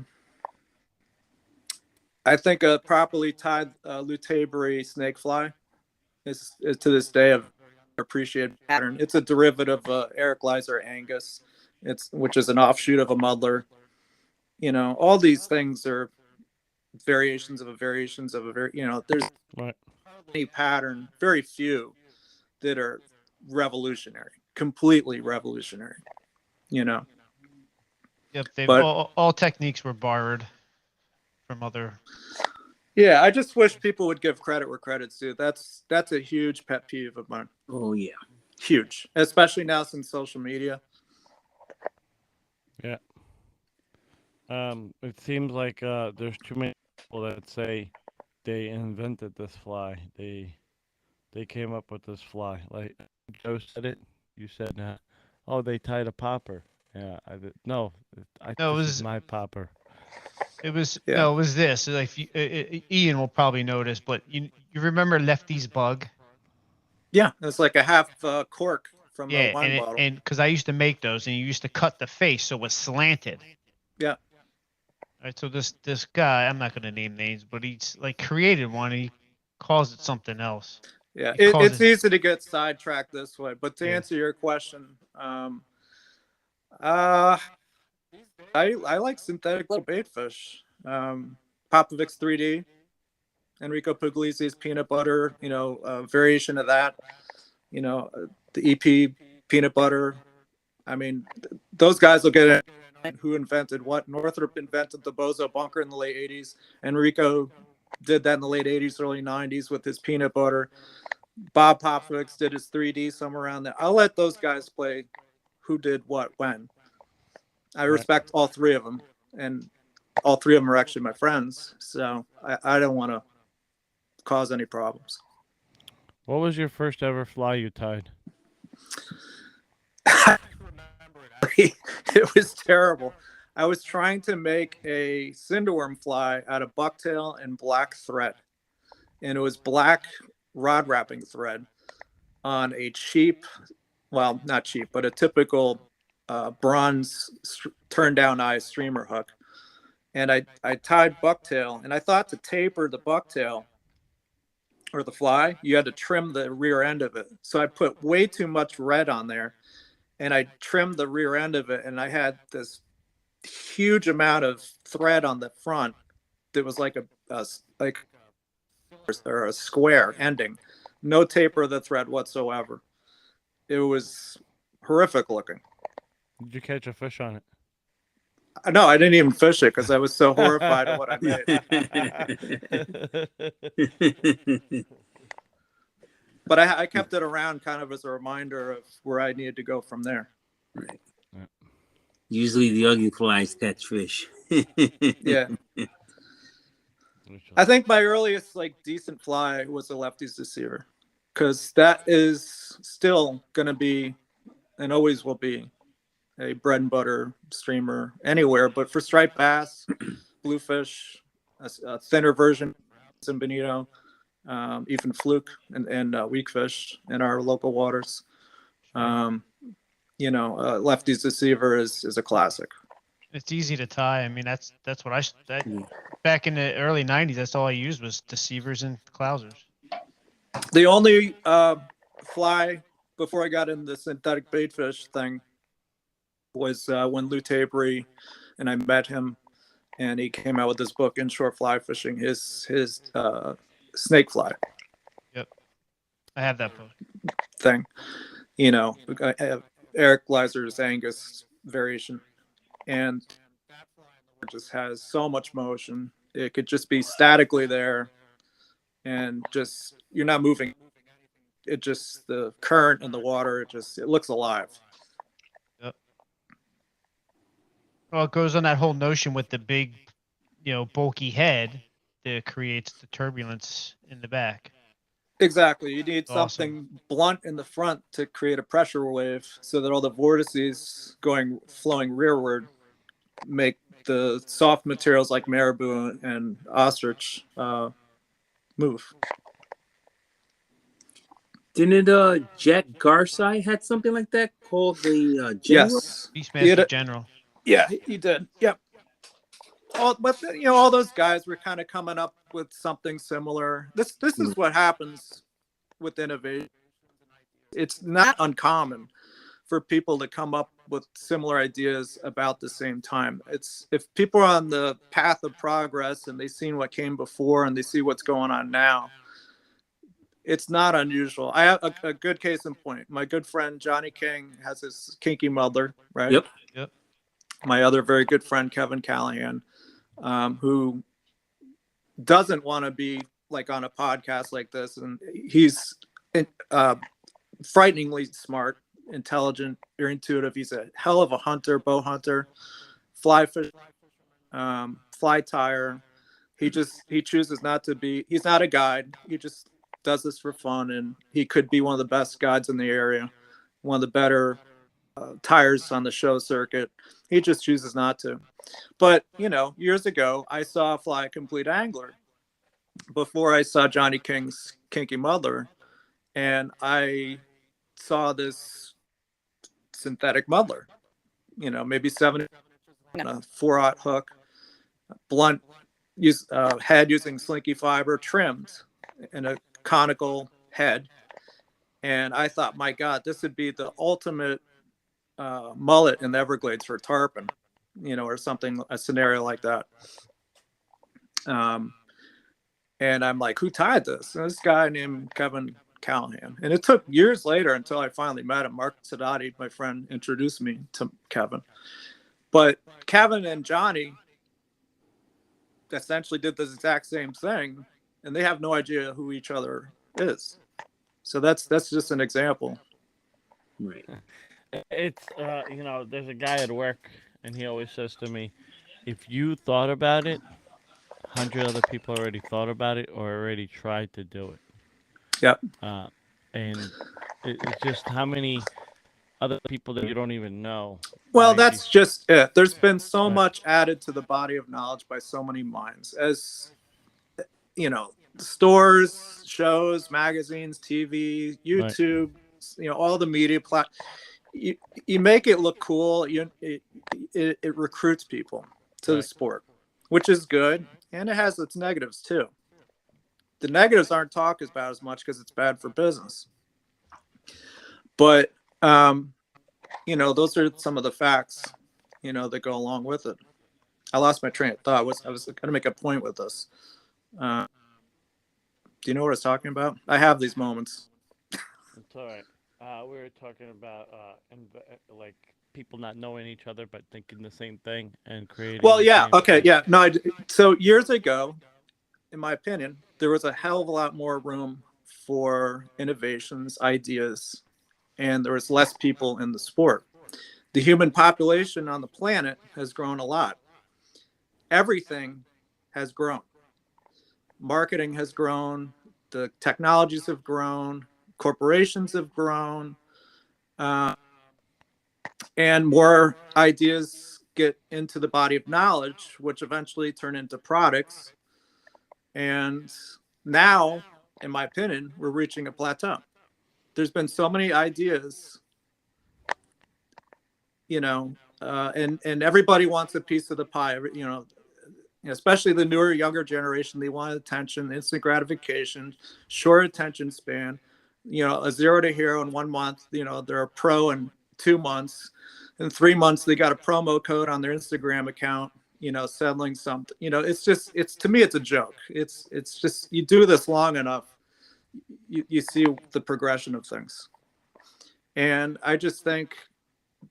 think a properly tied luteberry snakefly is to this day a appreciated pattern. It's a derivative of Eric Leiser Angus, which is an offshoot of a muddler. All these things are variations of a variations of a there's Right. any pattern, very few that are revolutionary, completely revolutionary. Yep. They But all techniques were borrowed from other. yeah, I just wish people would give credit where credit's due. That's a huge pet peeve of mine. Oh yeah. Huge, especially now since social media. Yeah. It seems like there's too many people that say they invented this fly. They came up with this fly. Like Joe said it. You said, oh, they tied a popper. Yeah. No. No, This is my popper. it was Yeah. no, it was this. Like Ian will probably know this, but you remember Lefty's bug? Yeah, it's like a half cork from a Yeah, wine bottle. and because I used to make those, and you used to cut the face so it was slanted. Yeah. All right, so this guy, I'm not gonna name names, but he's like created one. And he calls it something else. Yeah, He calls it's easy to get sidetracked this way. But to Yeah. answer your question, I like synthetic baitfish. Popovic's 3D, Enrico Puglisi's peanut butter, variation of that. The EP peanut butter. I mean, those guys will get it. Who invented what? Northrop invented the Bozo bunker in the late 80s. Enrico did that in the late 80s, early 90s with his peanut butter. Bob Popovich did his 3D somewhere around there. I'll let those guys play who did what when. I respect all three of them, and all three of them are actually my friends. So I don't want to cause any problems. What was your first ever fly you tied? It was terrible. I was trying to make a cinderworm fly out of bucktail and black thread, and it was black rod wrapping thread on a cheap, well, not cheap, but a typical bronze turn down eye streamer hook. And I tied bucktail, and I thought to taper the bucktail or the fly, you had to trim the rear end of it. So I put way too much red on there, and I trimmed the rear end of it, and I had this huge amount of thread on the front that was like a square ending, no taper of the thread whatsoever. It was horrific looking. Did you catch a fish on it? No, I didn't even fish it because I was so horrified at what I made. But I kept it around kind of as a reminder of where I needed to go from there. Right. Usually the ugly flies catch fish. Yeah. I think my earliest decent fly was a Lefty's Deceiver, because that is still going to be and always will be a bread and butter streamer anywhere. But for striped bass, bluefish, a thinner version, San Benito, even fluke and weakfish in our local waters. Lefty's Deceiver is a classic. It's easy to tie. I mean, that's what back in the early 90s, that's all I used was deceivers and clousers. The only fly before I got into the synthetic baitfish thing was when Lou Tabery and I met him, and he came out with this book, Inshore Fly Fishing, his snake fly. Yep, I have that book. Thing. I have Eric Leiser's Angus variation, and it just has so much motion. It could just be statically there, and just you're not moving. It just, the current in the water, it looks alive. Yep. Well, it goes on that whole notion with the big, bulky head that creates the turbulence in the back. Exactly. You need Awesome. something blunt in the front to create a pressure wave so that all the vortices flowing rearward make the soft materials like marabou and ostrich move. Didn't Jack Garside had something like that called the General? Yes. Beastmaster General. Yeah, he did. Yep. All those guys were kind of coming up with something similar. This is what happens with innovation. It's not uncommon for people to come up with similar ideas about the same time. It's if people are on the path of progress and they've seen what came before and they see what's going on now, it's not unusual. I have a good case in point. My good friend Johnny King has his kinky muddler, right? Yep. my other very good friend, Kevin Callahan, who doesn't want to be like on a podcast like this. And he's frighteningly smart, intelligent, or intuitive. He's a hell of a hunter, bow hunter, fly fish, fly tire. He chooses not to be. He's not a guide. He just does this for fun, and he could be one of the best guides in the area, one of the better tires on the show circuit. He just chooses not to. But years ago, I saw Fly a Complete Angler before I saw Johnny King's Kinky Muddler, and I saw this synthetic muddler, maybe 7 on a 4/0 hook, blunt head using slinky fiber, trimmed in a conical head. And I thought, my God, this would be the ultimate mullet in the Everglades for tarpon, or something, a scenario like that. And I'm like, who tied this? And this guy named Kevin Callahan. And it took years later until I finally met him. Mark Sadati, my friend, introduced me to Kevin. But Kevin and Johnny essentially did this exact same thing, and they have no idea who each other is. So that's just an example. Right. It's there's a guy at work, and he always says to me, if you thought about it, 100 other people already thought about it or already tried to do it. Yep. And it's just how many other people that you don't even know. Well, might that's be- just it. There's been so Right. much added to the body of knowledge by so many minds. As stores, shows, magazines, TV, YouTube, all the media you make it look cool. It recruits people to the Right. sport, which is good, and it has its negatives too. The negatives aren't talked about as much because it's bad for business. But those are some of the facts, that go along with it. I lost my train of thought. I was going to make a point with this. Do you know what I was talking about? I have these moments. It's all right. We were talking about like people not knowing each other but thinking the same thing and creating. Well, the yeah, same okay, thing. yeah. No, so years ago, in my opinion, there was a hell of a lot more room for innovations, ideas, and there was less people in the sport. The human population on the planet has grown a lot. Everything has grown. Marketing has grown. The technologies have grown. Corporations have grown. And more ideas get into the body of knowledge, which eventually turn into products. And now, in my opinion, we're reaching a plateau. There's been so many ideas, and everybody wants a piece of the pie, especially the newer, younger generation. They want attention, instant gratification, short attention span, a 0 to hero in 1 month, they're a pro in 2 months. In 3 months, they got a promo code on their Instagram account, selling something. It's to me, it's a joke. It's just, you do this long enough, you see the progression of things. And I just think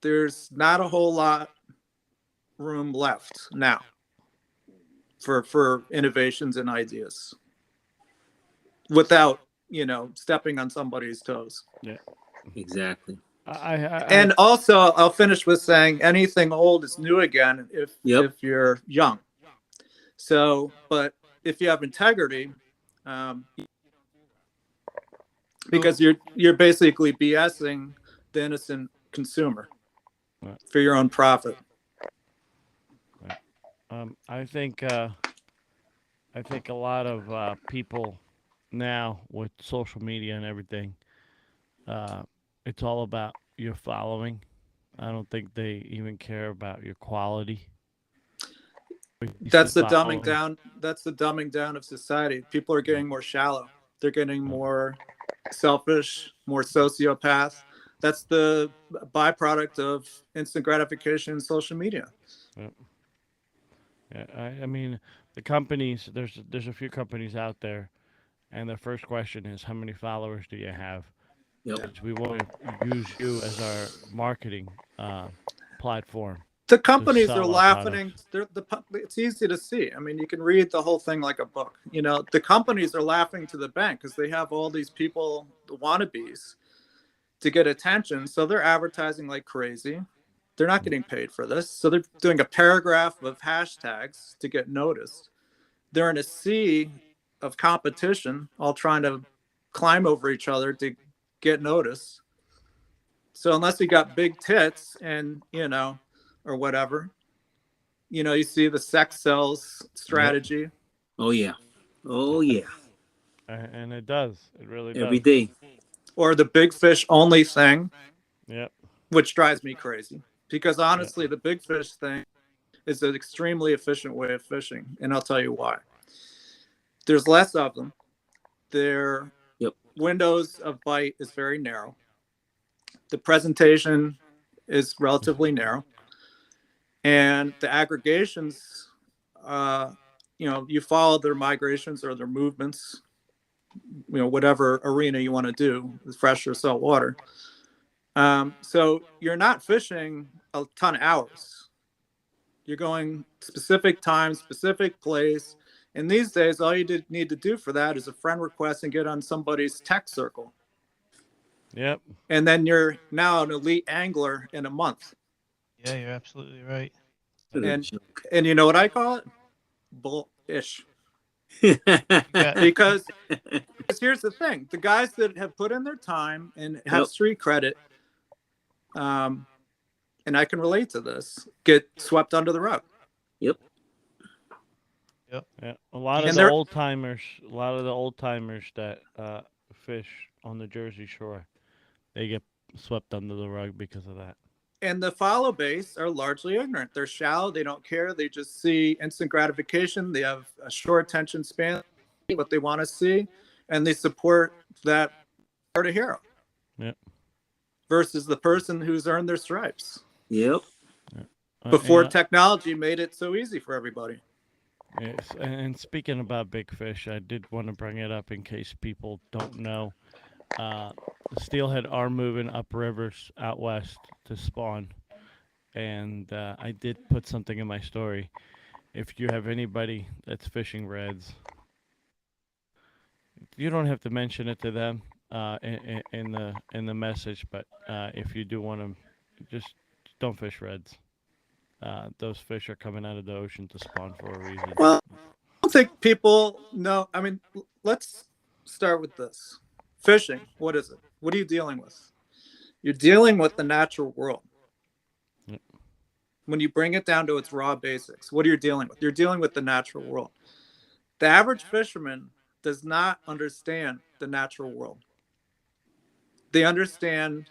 there's not a whole lot room left now for innovations and ideas without, stepping on somebody's toes. Yeah. Exactly. And also, I'll finish with saying anything old is new again if you're young. So, but if you have integrity, because you're basically BSing the innocent consumer Right. for your own profit. I think a lot of people now with social media and everything, it's all about your following. I don't think they even care about your quality. That's the dumbing down. That's the dumbing down of society. People are getting more shallow. They're getting more selfish, more sociopath. That's the byproduct of instant gratification in social media. Yep. Yeah, I mean, the companies. There's a few companies out there, and their first question is, how many followers do you have? Yep. Because we want to use you as our marketing platform. The companies sell are our laughing. It's easy to see. I mean, you can read the whole thing like a book. You know, the companies are laughing to the bank because they have all these people, the wannabes, to get attention. So they're advertising like crazy. They're not getting paid for this. So they're doing a paragraph of hashtags to get noticed. They're in a sea of competition, all trying to climb over each other to get noticed. So unless you got big tits and, you know, or whatever, you know, you see the sex sells strategy. Oh yeah. Oh yeah. And it does. It really Every does. day. Or the big fish only thing, Yep. which drives me crazy. Because honestly, Yep. the big fish thing is an extremely efficient way of fishing. And I'll tell you why. There's less of them. Their windows of bite is very narrow. The presentation is relatively narrow. And the aggregations, you know, you follow their migrations or their movements, you know, whatever arena you want to do, fresh or salt water. So you're not fishing a ton of hours. You're going specific time, specific place. And these days, all you need to do for that is a friend request and get on somebody's tech circle. Yep. And then you're now an elite angler in a month. Yeah, you're absolutely right. And you know what I call it? Bullish. Yeah. Because here's the thing: the guys that have put in their time and have street credit, and I can relate to this, get swept under the rug. Yep. Yeah. A lot of And the old timers that fish on the Jersey Shore, they get swept under the rug because of that. And the follow base are largely ignorant. They're shallow. They don't care. They just see instant gratification. They have a short attention span, what they want to see, and they support that part of hero. Yep. Versus the person who's earned their stripes. Yep. Before technology made it so easy for everybody. Yes. And speaking about big fish, I did want to bring it up in case people don't know. The steelhead are moving up rivers out west to spawn, and I did put something in my story. If you have anybody that's fishing reds, you don't have to mention it to them in the message, but if you do want to, just don't fish reds. Those fish are coming out of the ocean to spawn for a reason. Well, I don't think people know. I mean, let's start with this. Fishing, what is it? What are you dealing with? You're dealing with the natural world. Yep. When you bring it down to its raw basics, what are you dealing with? You're dealing with the natural world. The average fisherman does not understand the natural world. They understand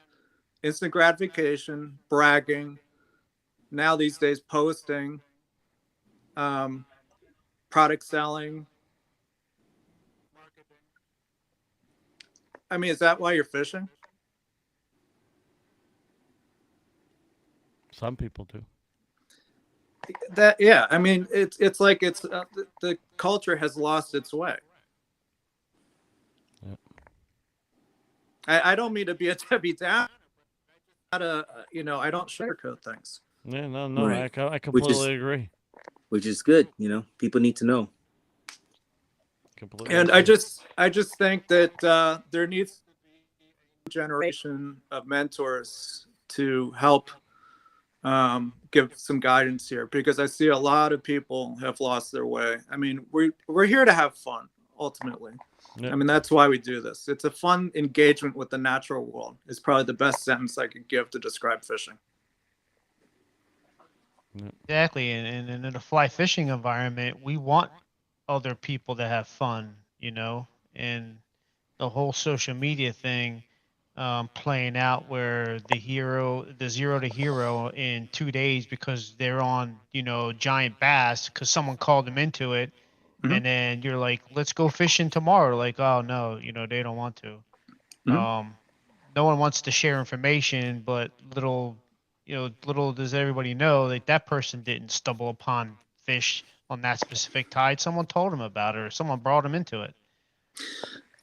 instant gratification, bragging, now these days posting, product selling. I mean, is that why you're fishing? Some people do. That, yeah. I mean, it's like the culture has lost its way. Yep. I don't mean to be a Debbie Downer. I don't sugarcoat things. Yeah, no, Right. I completely agree. Which is good, you know. People need to know. Completely And agree. I just think that there needs to be a generation of mentors to help give some guidance here, because I see a lot of people have lost their way. I mean, we're here to have fun ultimately. Yep. I mean, that's why we do this. It's a fun engagement with the natural world. Is probably the best sentence I could give to describe fishing. Exactly, and in a fly fishing environment, we want other people to have fun, you know, and the whole social media thing playing out where the 0 to hero in 2 days because they're on, you know, giant bass because someone called them into it, Mhm. and then you're like, let's go fishing tomorrow. Like, oh no, you know, they don't want to. Mhm. No one wants to share information, but little does everybody know that that person didn't stumble upon fish on that specific tide. Someone told him about it, or someone brought him into it.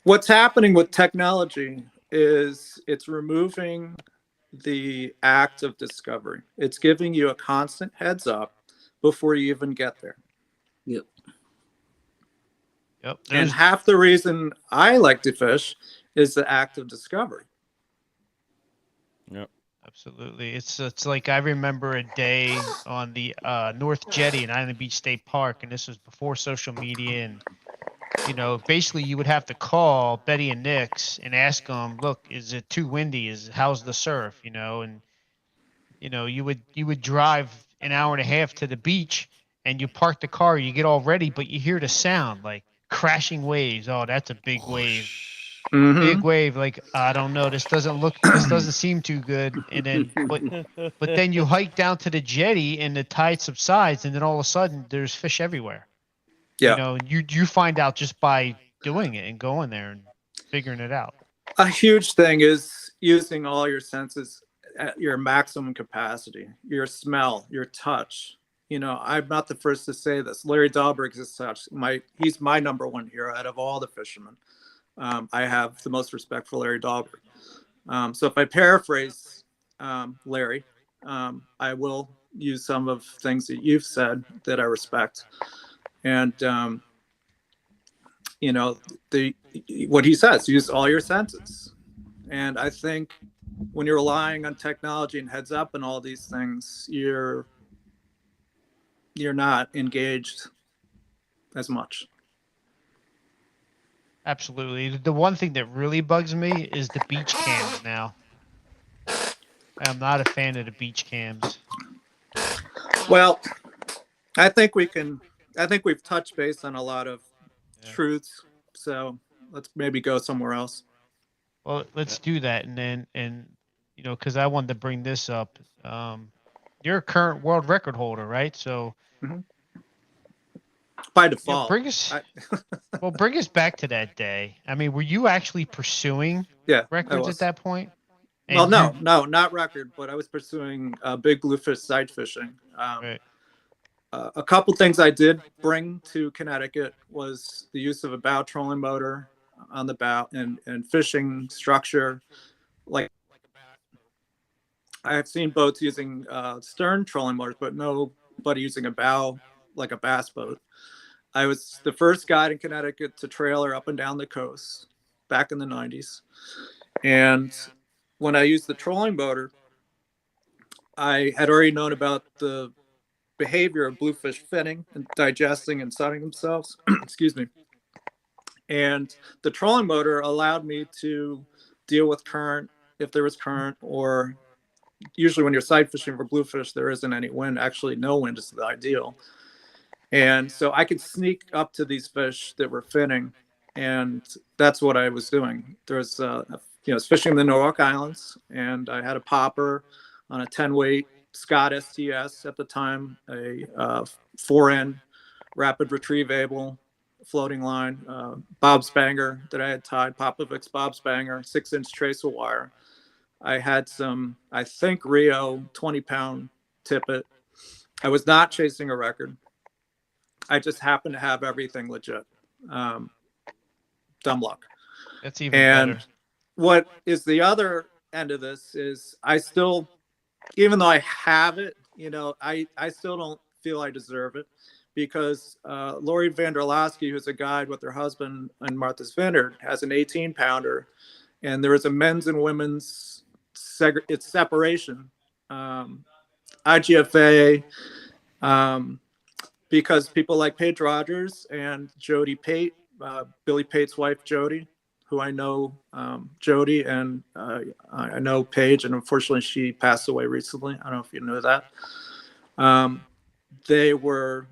What's happening with technology is it's removing the act of discovery. It's giving you a constant heads up before you even get there. Yep. Yep. And half the reason I like to fish is the act of discovery. Yep. Absolutely. It's like I remember a day on the North Jetty in Island Beach State Park, and this was before social media, and basically you would have to call Betty and Nick's and ask them, look, is it too windy? How's the surf? And you would drive an hour and a half to the beach, and you park the car, you get all ready, but you hear the sound like crashing waves. Oh, that's a big wave. Mm-hmm. Big wave. Like, I don't know, this doesn't seem too good. And then but then you hike down to the jetty and the tide subsides, and then all of a sudden there's fish everywhere. Yeah. And you find out just by doing it and going there and figuring it out. A huge thing is using all your senses at your maximum capacity. Your smell, your touch. I'm not the first to say this. Larry Dahlberg is such. He's my number one hero out of all the fishermen. I have the most respect for Larry Dahlberg. So if I paraphrase Larry, I will use some of things that you've said that I respect. And what he says, use all your senses. And I think when you're relying on technology and heads up and all these things, you're not engaged as much. Absolutely. The one thing that really bugs me is the beach cams now. I'm not a fan of the beach cams. Well, I think we've touched base on a lot of truths. So let's maybe go somewhere else. Well, let's do that. And because I wanted to bring this up. You're a current world record holder, right? So by default, bring us back to that day. I mean, were you actually pursuing records at that point? And well, no, not record, but I was pursuing big bluefish sight fishing. Right. A couple things I did bring to Connecticut was the use of a bow trolling motor on the bow and fishing structure. Like I have seen boats using stern trolling motors, but nobody using a bow like a bass boat. I was the first guy in Connecticut to trailer up and down the coast back in the 90s. And when I used the trolling motor, I had already known about the behavior of bluefish finning and digesting and sunning themselves. Excuse me. And the trolling motor allowed me to deal with current, if there was current, or usually when you're sight fishing for bluefish, there isn't any wind. Actually, no wind is the ideal. And so I could sneak up to these fish that were finning, and that's what I was doing. There was, I was fishing in the Norwalk Islands, and I had a popper on a 10-weight Scott STS at the time, a 4N rapid retrievable floating line, bob spanger that I had tied, Popovic's bob spanger, 6-inch tracer wire. I had some, I think, Rio 20-pound tippet. I was not chasing a record. I just happened to have everything legit. Dumb luck. That's even better. What is the other end of this is I still, even though I have it, I still don't feel I deserve it, because Lori Vanderlowski, who's a guide with her husband in Martha's Vineyard, has an 18-pounder, and there is a men's and women's separation. IGFA, because people like Paige Rogers and Jody Pate, Billy Pate's wife, Jody, who I know, Jody, and I know Paige, and unfortunately she passed away recently. I don't know if you know that. They were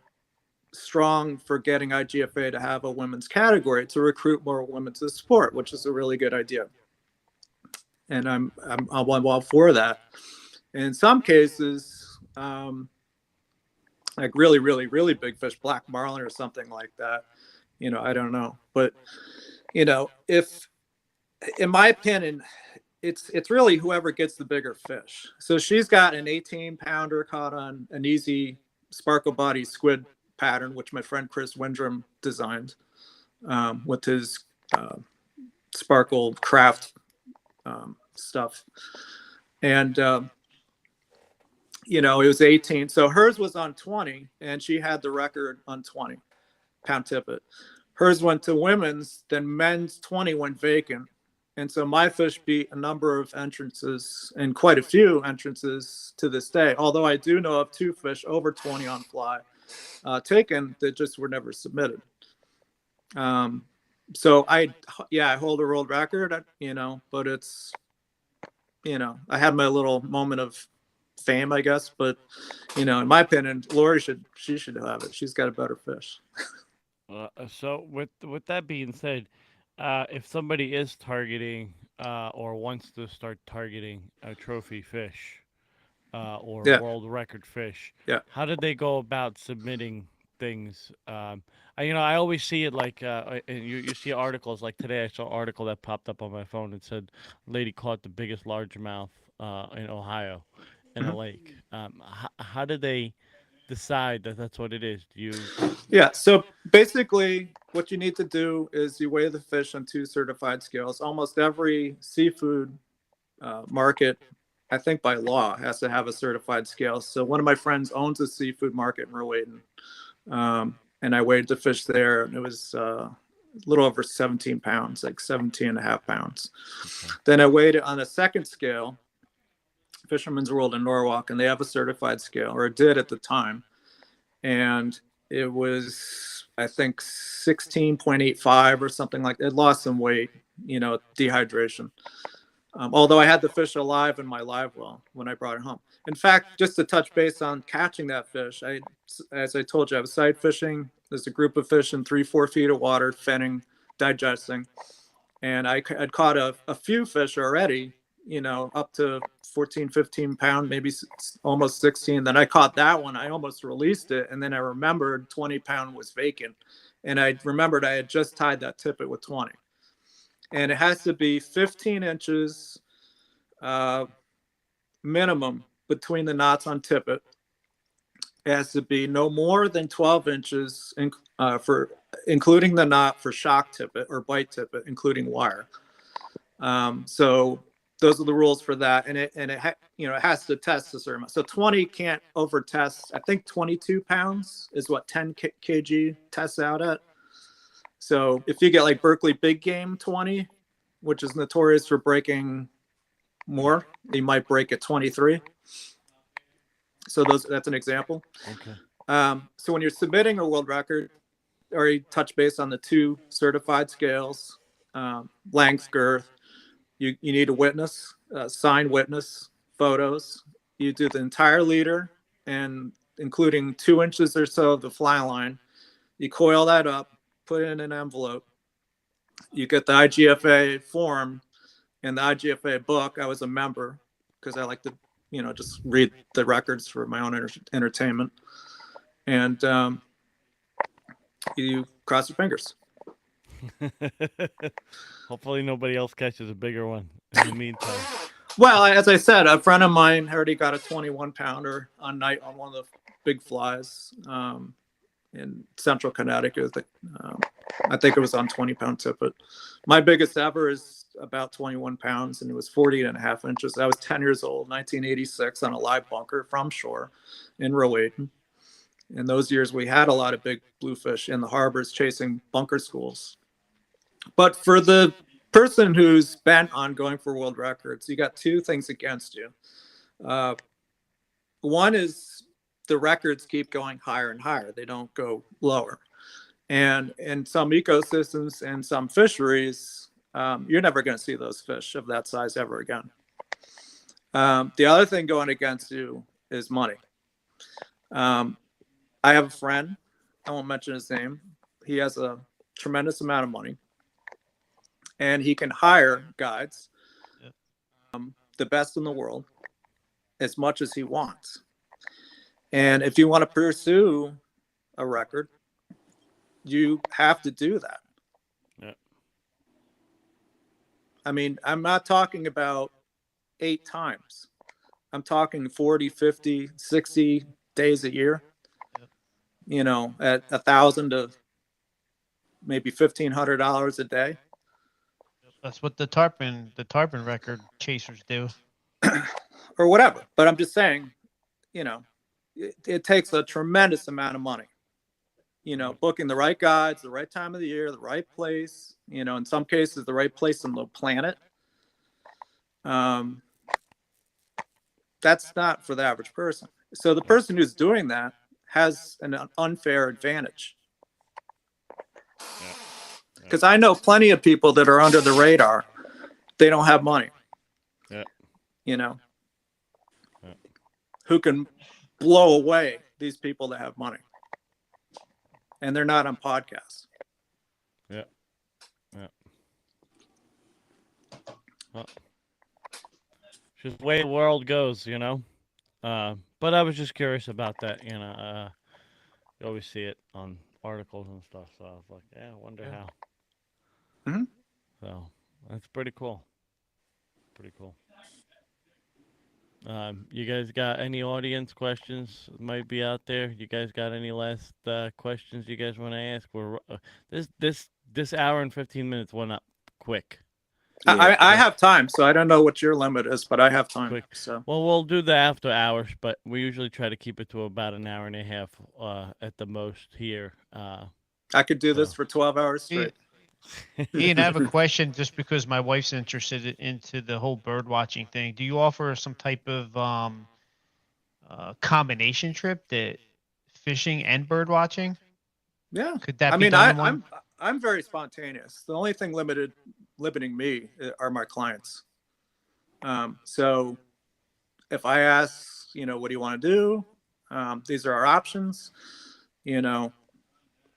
strong for getting IGFA to have a women's category to recruit more women to the sport, which is a really good idea. And I'm all for that. In some cases, like really, really, really big fish, black marlin or something like that, I don't know. But, if, in my opinion, it's really whoever gets the bigger fish. So she's got an 18-pounder caught on an easy sparkle body squid pattern, which my friend Chris Windrum designed with his sparkle craft stuff. And, it was 18. So hers was on 20, and she had the record on 20-pound tippet. Hers went to women's, then men's 20 went vacant. And so my fish beat a number of entrances and quite a few entrances to this day. Although I do know of 2 fish over 20 on fly taken that just were never submitted. So I hold a world record, but it's, I had my little moment of fame, I guess. But, in my opinion, Lori should have it. She's got a better fish. So with that being said, if somebody is targeting or wants to start targeting a trophy fish or Yeah. world record fish, Yeah. how did they go about submitting things? I always see it like, and you see articles like today. I saw an article that popped up on my phone and said, "Lady caught the biggest largemouth in Ohio in a lake." How did they decide that that's what it is? Do you? Yeah. So basically, what you need to do is you weigh the fish on 2 certified scales. Almost every seafood market, I think by law, has to have a certified scale. So one of my friends owns a seafood market in Rowayton, and I weighed the fish there, and it was a little over 17 pounds, like 17 and a half pounds. Okay. Then I weighed it on a second scale, Fisherman's World in Norwalk, and they have a certified scale, or it did at the time. And it was, I think, 16.85 or something like that. It lost some weight, dehydration. Although I had the fish alive in my live well when I brought it home. In fact, just to touch base on catching that fish, as I told you, I was side fishing. There's a group of fish in 3-4 feet of water, finning, digesting. And I had caught a few fish already, up to 14, 15 pound, maybe almost 16. Then I caught that one. I almost released it. And then I remembered 20 pound was vacant. And I remembered I had just tied that tippet with 20. And it has to be 15 inches minimum between the knots on tippet. It has to be no more than 12 inches for including the knot for shock tippet or bite tippet, including wire. So those are the rules for that, and it has to test a certain amount. So 20 can't over test. I think 22 pounds is what 10 kg tests out at. So if you get like Berkeley big game 20, which is notorious for breaking more, you might break at 23. So that's an example. Okay. So when you're submitting a world record, already touch base on the 2 certified scales, length, girth. You need a witness, signed witness, photos. You do the entire leader, and including 2 inches or so of the fly line. You coil that up, put it in an envelope. You get the IGFA form and the IGFA book. I was a member because I like to, just read the records for my own entertainment. And you cross your fingers. Hopefully nobody else catches a bigger one in the meantime. Well, as I said, a friend of mine already got a 21 pounder on night on one of the big flies in central Connecticut. I think it was on 20-pound tippet. My biggest ever is about 21 pounds, and it was 40 and a half inches. I was 10 years old, 1986, on a live bunker from shore in Rowayton. In those years, we had a lot of big bluefish in the harbors chasing bunker schools. But for the person who's bent on going for world records, you got 2 things against you. One is the records keep going higher and higher. They don't go lower. And in some ecosystems and some fisheries, you're never going to see those fish of that size ever again. The other thing going against you is money. I have a friend, I won't mention his name. He has a tremendous amount of money, and he can hire guides, the best in the world, as much as he wants. And if you want to pursue a record, you have to do that. Yeah. I mean, I'm not talking about 8 times. I'm talking 40, 50, 60 days a year. At $1,000 to maybe $1,500 a day. That's what the tarpon record chasers do. or whatever. But I'm just saying, it takes a tremendous amount of money. Booking the right guides, the right time of the year, the right place. In some cases, the right place on the planet. That's not for the average person. So the person who's doing that has an unfair advantage. Because I know plenty of people that are under the radar. They don't have money. Yeah. Who can blow away these people that have money. And they're not on podcasts. Yeah. Well, just the way the world goes, But I was just curious about that, you always see it on articles and stuff, so I was like, I wonder how. Mm-hmm. So that's pretty cool. You guys got any audience questions might be out there? You guys got any last questions you guys want to ask? We're this hour and 15 minutes went up quick. I have time, so I don't know what your limit is, but I have time. Quick. So Well, we'll do the after hours, but we usually try to keep it to about an hour and a half at the most here. I could do this for 12 hours straight. Ian, I have a question just because my wife's interested into the whole bird watching thing. Do you offer some type of combination trip, that fishing and bird watching? Yeah. Could that be done in one? I'm very spontaneous. The only thing limiting me are my clients. So if I ask, what do you want to do? These are our options. I'm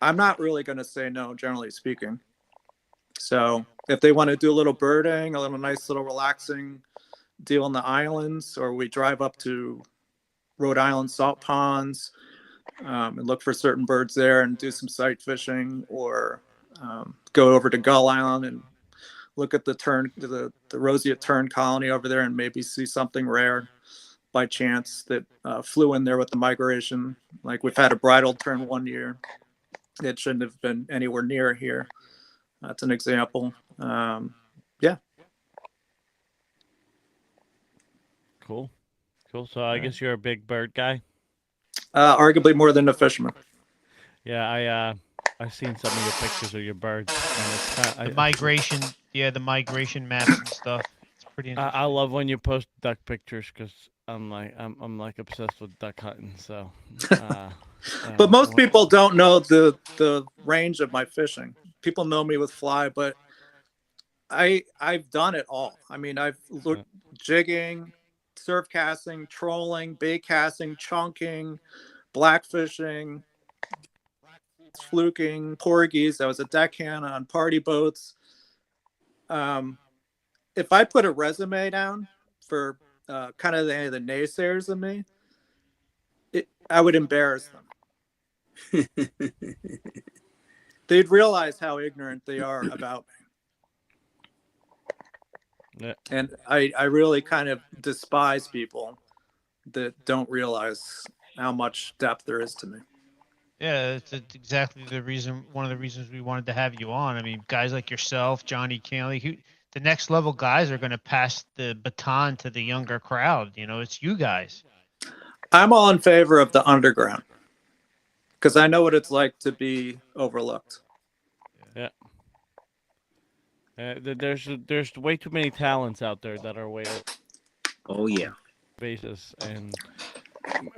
not really going to say no, generally speaking. So if they want to do a little birding, a little nice little relaxing deal on the islands, or we drive up to Rhode Island salt ponds and look for certain birds there and do some sight fishing, or go over to Gull Island and look at the roseate tern colony over there and maybe see something rare by chance that flew in there with the migration. Like we've had a bridal tern one year. It shouldn't have been anywhere near here. That's an example. Yeah. Cool. So I guess you're a big bird guy. Arguably more than a fisherman. Yeah, I've seen some of your pictures of your birds. And it's The migration maps and stuff. It's pretty interesting. I love when you post duck pictures because I'm like obsessed with duck hunting. So. But most people don't know the range of my fishing. People know me with fly, but I've done it all. I mean, I've looked jigging, surf casting, trolling, bait casting, chunking, blackfishing, fluking, porgies. I was a deckhand on party boats. If I put a resume down for kind of the naysayers of me, I would embarrass them. They'd realize how ignorant they are about me. Yeah. And I really kind of despise people that don't realize how much depth there is to me. Yeah, it's exactly one of the reasons we wanted to have you on. I mean, guys like yourself, Johnny Canley, the next level guys are going to pass the baton to the younger crowd. It's you guys. I'm all in favor of the underground because I know what it's like to be overlooked. Yeah. There's way too many talents out there that are way Oh yeah. basis, and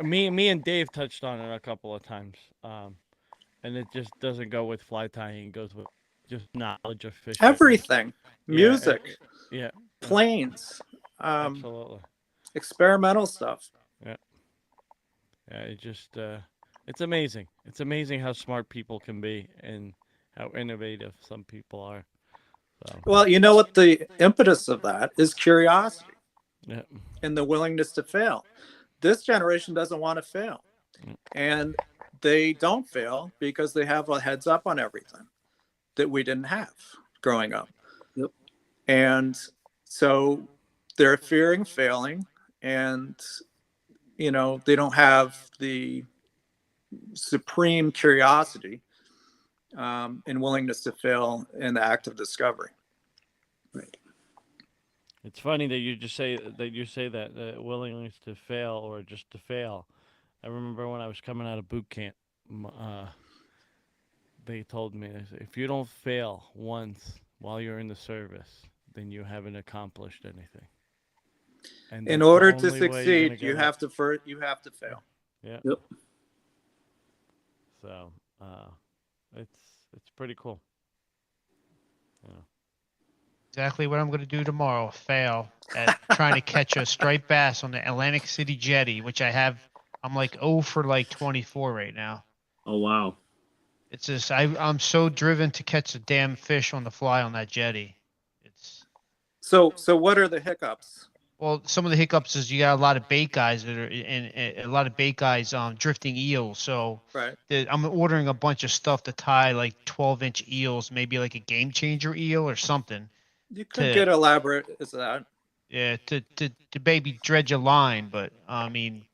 me and Dave touched on it a couple of times, and it just doesn't go with fly tying. It goes with just knowledge of fishing. Everything, music, yeah, planes, absolutely, experimental stuff. Yeah, it just it's amazing. It's amazing how smart people can be and how innovative some people are. So. Well, you know what the impetus of that is? Curiosity. Yeah. And the willingness to fail. This generation doesn't want to fail. And they don't fail because they have a heads up on everything that we didn't have growing up. Yep. And so they're fearing failing, and they don't have the supreme curiosity and willingness to fail in the act of discovery. Right. It's funny that you say that willingness to fail or just to fail. I remember when I was coming out of boot camp, they told me, they said, if you don't fail once while you're in the service, then you haven't accomplished anything. And In that's the order to only way you're gonna succeed, you get have to you have to fail. Yeah. Yep. So, it's pretty cool. Yeah. Exactly what I'm going to do tomorrow. Fail at trying to catch a striped bass on the Atlantic City jetty, which I'm like 0 for like 24 right now. Oh wow. It's just I'm so driven to catch a damn fish on the fly on that jetty. It's So what are the hiccups? Well, some of the hiccups is you got a lot of bait guys that are and a lot of bait guys drifting eels. So Right. I'm ordering a bunch of stuff to tie like 12-inch eels, maybe like a game changer eel or something. You could get elaborate as that. Yeah, to maybe dredge a line, but I mean,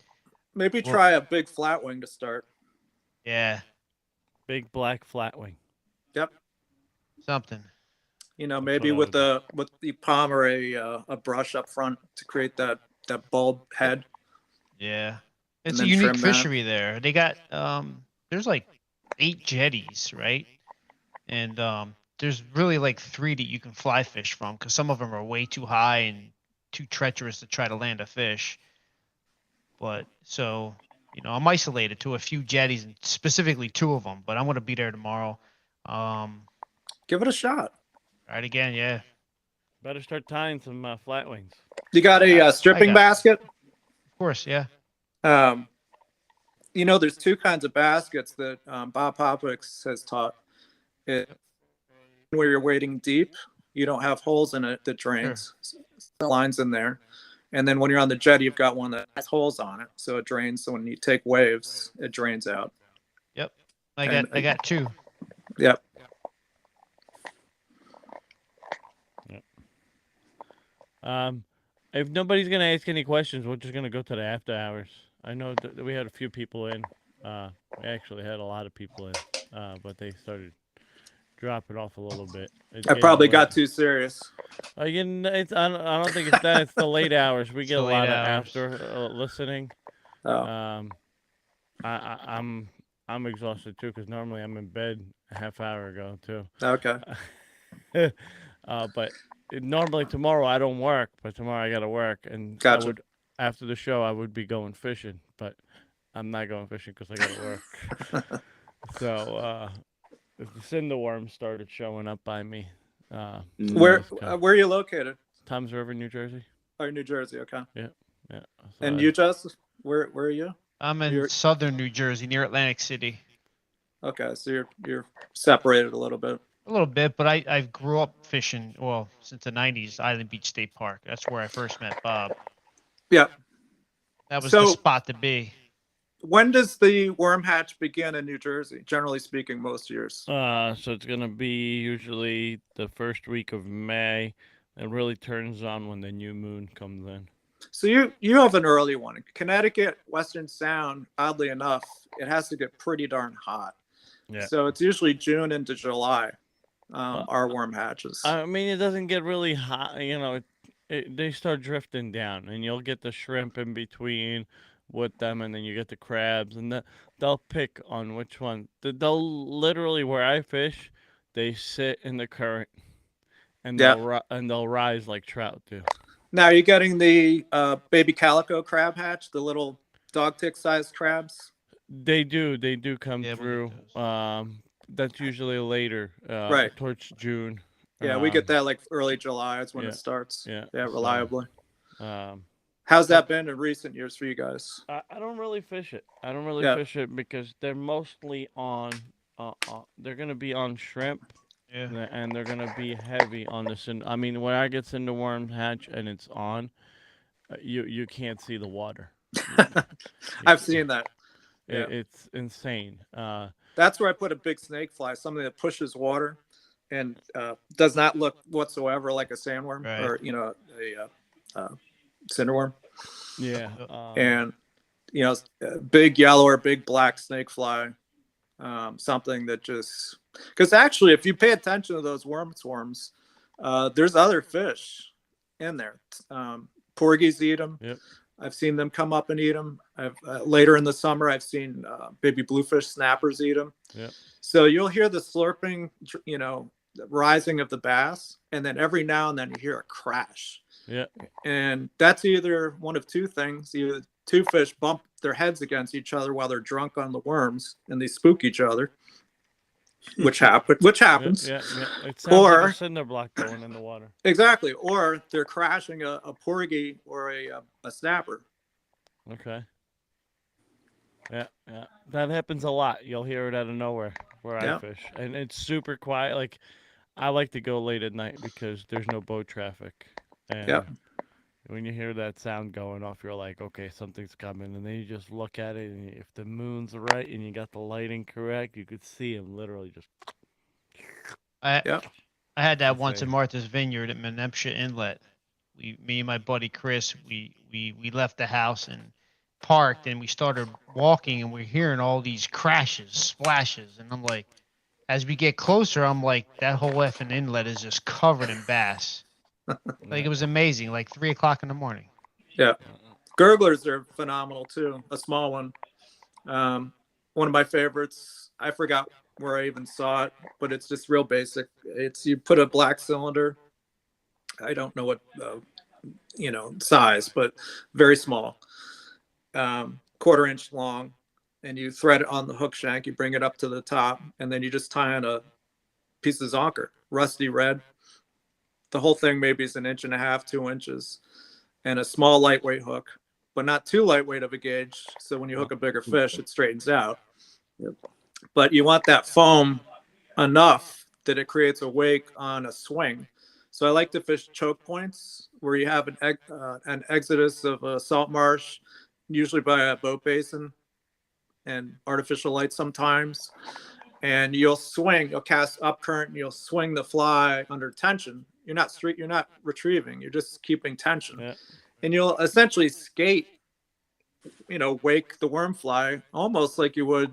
Maybe try a big flatwing to start. yeah, Big black flatwing. Yep. something. You know, That's maybe what I with the palm or a brush up front to create that bulb head. Yeah, And it's a then unique trim that. fishery there. They got there's like 8 jetties, right? And there's really like 3 that you can fly fish from because some of them are way too high and too treacherous to try to land a fish. But so, I'm isolated to a few jetties and specifically 2 of them, but I'm going to be there tomorrow. Give it a shot. Right again, yeah. Better start tying some flatwings. You got a stripping got- basket? Of course, yeah. There's 2 kinds of baskets that Bob Popix has taught. Where you're wading deep, you don't have holes in it that drains. The lines in there. And then when you're on the jetty, you've got one that has holes on it, so it drains. So when you take waves, it drains out. Yep. I got 2. Yep. If nobody's gonna ask any questions, we're just gonna go to the after hours. I know that we had a few people in. We actually had a lot of people in, but they started dropping off a little bit. I probably got too serious. I don't think it's that. It's the late hours. We get a the lot late of hours. after listening. Oh. I'm exhausted too because normally I'm in bed a half hour ago too. Okay. But normally tomorrow I don't work, but tomorrow I gotta work, and Gotcha. after the show I would be going fishing, but I'm not going fishing because I gotta work. So the cinder worms started showing up by me. Where are you located? Tom's River, New Jersey. Oh, New Jersey. Okay. Yeah. So And you, Jess? Where are you? I'm in southern New Jersey near Atlantic City. Okay, so you're separated a little bit. A little bit, but I grew up fishing, since the 90s, Island Beach State Park. That's where I first met Bob. Yeah. That was So- the spot to be. When does the worm hatch begin in New Jersey? Generally speaking, most years. So it's gonna be usually the first week of May. It really turns on when the new moon comes in. So you have an early one. In Connecticut, Western Sound, oddly enough, it has to get pretty darn hot. Yeah. So it's usually June into July. Our worm hatches. I mean, it doesn't get really hot. They start drifting down, and you'll get the shrimp in between with them, and then you get the crabs, and they'll pick on which one. They'll literally, where I fish, they sit in the current, and they'll rise like trout do. Now, are you getting the baby calico crab hatch, the little dog tick sized crabs? They do come Yeah, we through. get those. That's usually later, Right. towards June. Yeah, we get that like early July. That's when yeah, it starts. yeah, Yeah, so- reliably. Um, How's that been in recent years for you guys? I don't really fish it. I don't really Yeah. fish it because they're mostly on. They're gonna be on shrimp, Yeah. and they're gonna be heavy on the cinder. I mean, when I get cinder worm hatch and it's on, you can't see the water. I've seen that. Yeah. It's insane. That's where I put a big snake fly, something that pushes water and does not look whatsoever like a sandworm Right. or a cinderworm. Yeah. And a big yellow or big black snake fly, something that just because actually if you pay attention to those worm swarms, there's other fish in there. Porgies eat them. Yep. I've seen them come up and eat them. I've later in the summer, I've seen baby bluefish snappers eat them. Yep. So you'll hear the slurping, the rising of the bass, and then every now and then you hear a crash. Yeah. And that's either one of two things: either two fish bump their heads against each other while they're drunk on the worms and they spook each other, which happens. Yeah. It sounds like a cinder block going in the water. Exactly. Or they're crashing a porgy or a snapper. Okay. Yeah. That happens a lot. You'll hear it out of nowhere where I fish. And it's super quiet. Like, I like to go late at night because there's no boat traffic. And when you hear that sound going off, you're like, okay, something's coming. And then you just look at it, and if the moon's right and you got the lighting correct, you could see him literally just... I had that once in Martha's Vineyard at Menempsha Inlet. Me and my buddy Chris, we left the house and parked, and we started walking, and we're hearing all these crashes, splashes, and I'm like, as we get closer, I'm like, that whole effing inlet is just covered in bass. Like, it was amazing, like 3 o'clock in the morning. Yeah. Gurglers are phenomenal too. A small one. One of my favorites. I forgot where I even saw it, but it's just real basic. It's you put a black cylinder. I don't know what size, but very small, 1/4 inch long, and you thread it on the hook shank. You bring it up to the top, and then you just tie on a piece of zonker, rusty red. The whole thing maybe is 1.5 inches, 2 inches, and a small lightweight hook, but not too lightweight of a gauge. So when you hook a bigger fish, it straightens out. Yep. But you want that foam enough that it creates a wake on a swing. So I like to fish choke points where you have an exodus of a salt marsh, usually by a boat basin and artificial light sometimes. And you'll cast up current, and you'll swing the fly under tension. You're not retrieving, you're just keeping tension. Yeah. And you'll essentially skate, wake the worm fly almost like you would,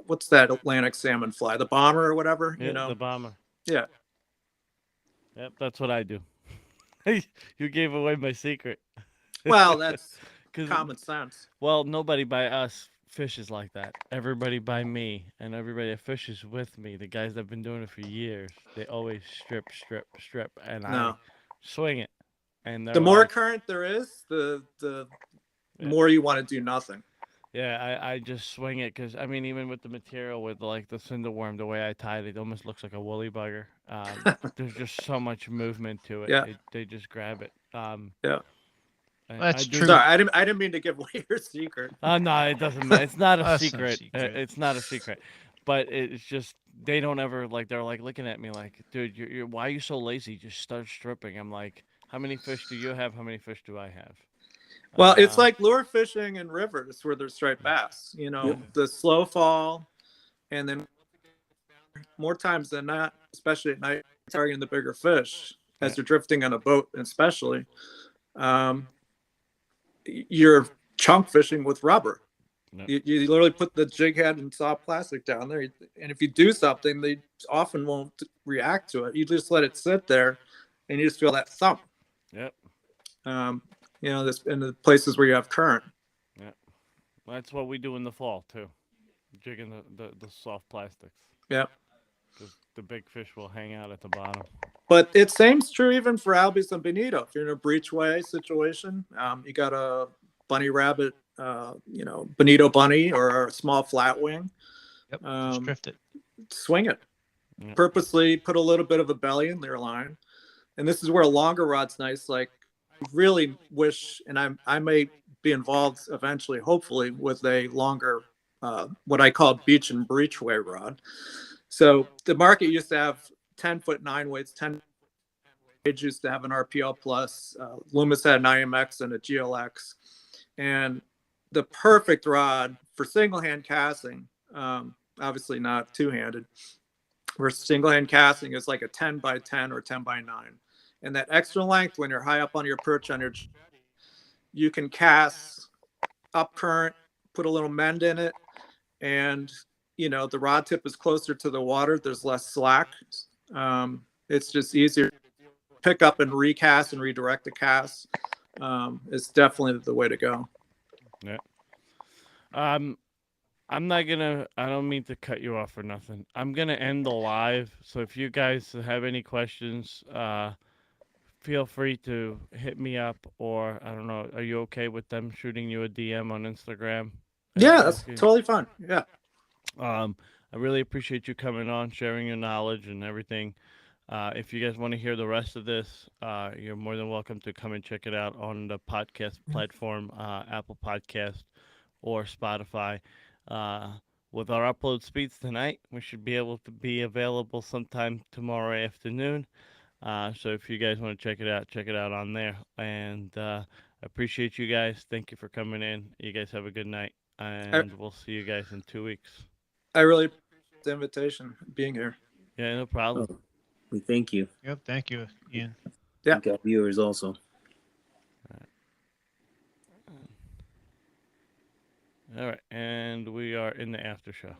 what's that Atlantic salmon fly, the bomber or whatever, the bomber. Yeah. Yep, that's what I do. You gave away my secret. Well, that's common sense. Well, nobody by us fishes like that. Everybody by me, and everybody that fishes with me, the guys that have been doing it for years, they always strip, and I swing it. And the more current there is, the more you want to do nothing. Yeah, I just swing it because, even with the material, with like the cinder worm, the way I tied it, it almost looks like a woolly bugger. There's just so much movement to it. Yeah. They just grab it. Yeah. That's true. Sorry, I didn't mean to give away your secret. Oh, no, it doesn't matter. It's not a That's secret. not a secret. It's not a secret. But it's just, they don't ever, they're looking at me like, dude, you're why are you so lazy? Just start stripping. I'm like, how many fish do you have? How many fish do I have? Well, it's like lure fishing in rivers where there's striped bass, the slow fall, and then more times than not, especially at night, targeting the bigger fish as you're drifting on a boat, especially, you're chunk fishing with rubber. Yep. You literally put the jig head and soft plastic down there, and if you do something, they often won't react to it. You just let it sit there, and you just feel that thump. Yep. This in the places where you have current. Yeah, that's what we do in the fall too, jigging the soft plastics. Yeah, because the big fish will hang out at the bottom. But it seems true even for albies and bonito. If you're in a breachway situation, you got a bunny rabbit, bonito bunny or a small flatwing. Yep, just drift it. Swing it. Yep. Purposely put a little bit of a belly in their line, and this is where a longer rod's nice. Like, really wish, and I may be involved eventually, hopefully, with a longer, what I call beach and breachway rod. So the market used to have 10-foot 9 weights, 10 used to have an RPL plus. Loomis had an IMX and a GLX, and the perfect rod for single hand casting. Obviously not two-handed. Where single hand casting is like a 10 by 10 or 10 by 9. And that extra length, when you're high up on your perch on your, you can cast up current, put a little mend in it, and the rod tip is closer to the water. There's less slack. It's just easier. pick up and recast and redirect the cast is definitely the way to go. Yeah. I'm not gonna. I don't mean to cut you off or nothing. I'm gonna end the live. So if you guys have any questions, feel free to hit me up, or I don't know. Are you okay with them shooting you a DM on Instagram? Yeah, that's asking- totally fine. Yeah. I really appreciate you coming on, sharing your knowledge and everything. If you guys want to hear the rest of this, you're more than welcome to come and check it out on the podcast platform, Apple Podcast or Spotify. With our upload speeds tonight, we should be able to be available sometime tomorrow afternoon. So if you guys want to check it out on there. And I appreciate you guys. Thank you for coming in. You guys have a good night, and we'll see you guys in 2 weeks. I really appreciate the invitation, being here. Yeah, no problem. Oh, we thank you. Yep. Thank you, Ian. Yeah. Thank our viewers also. All right, and we are in the after show.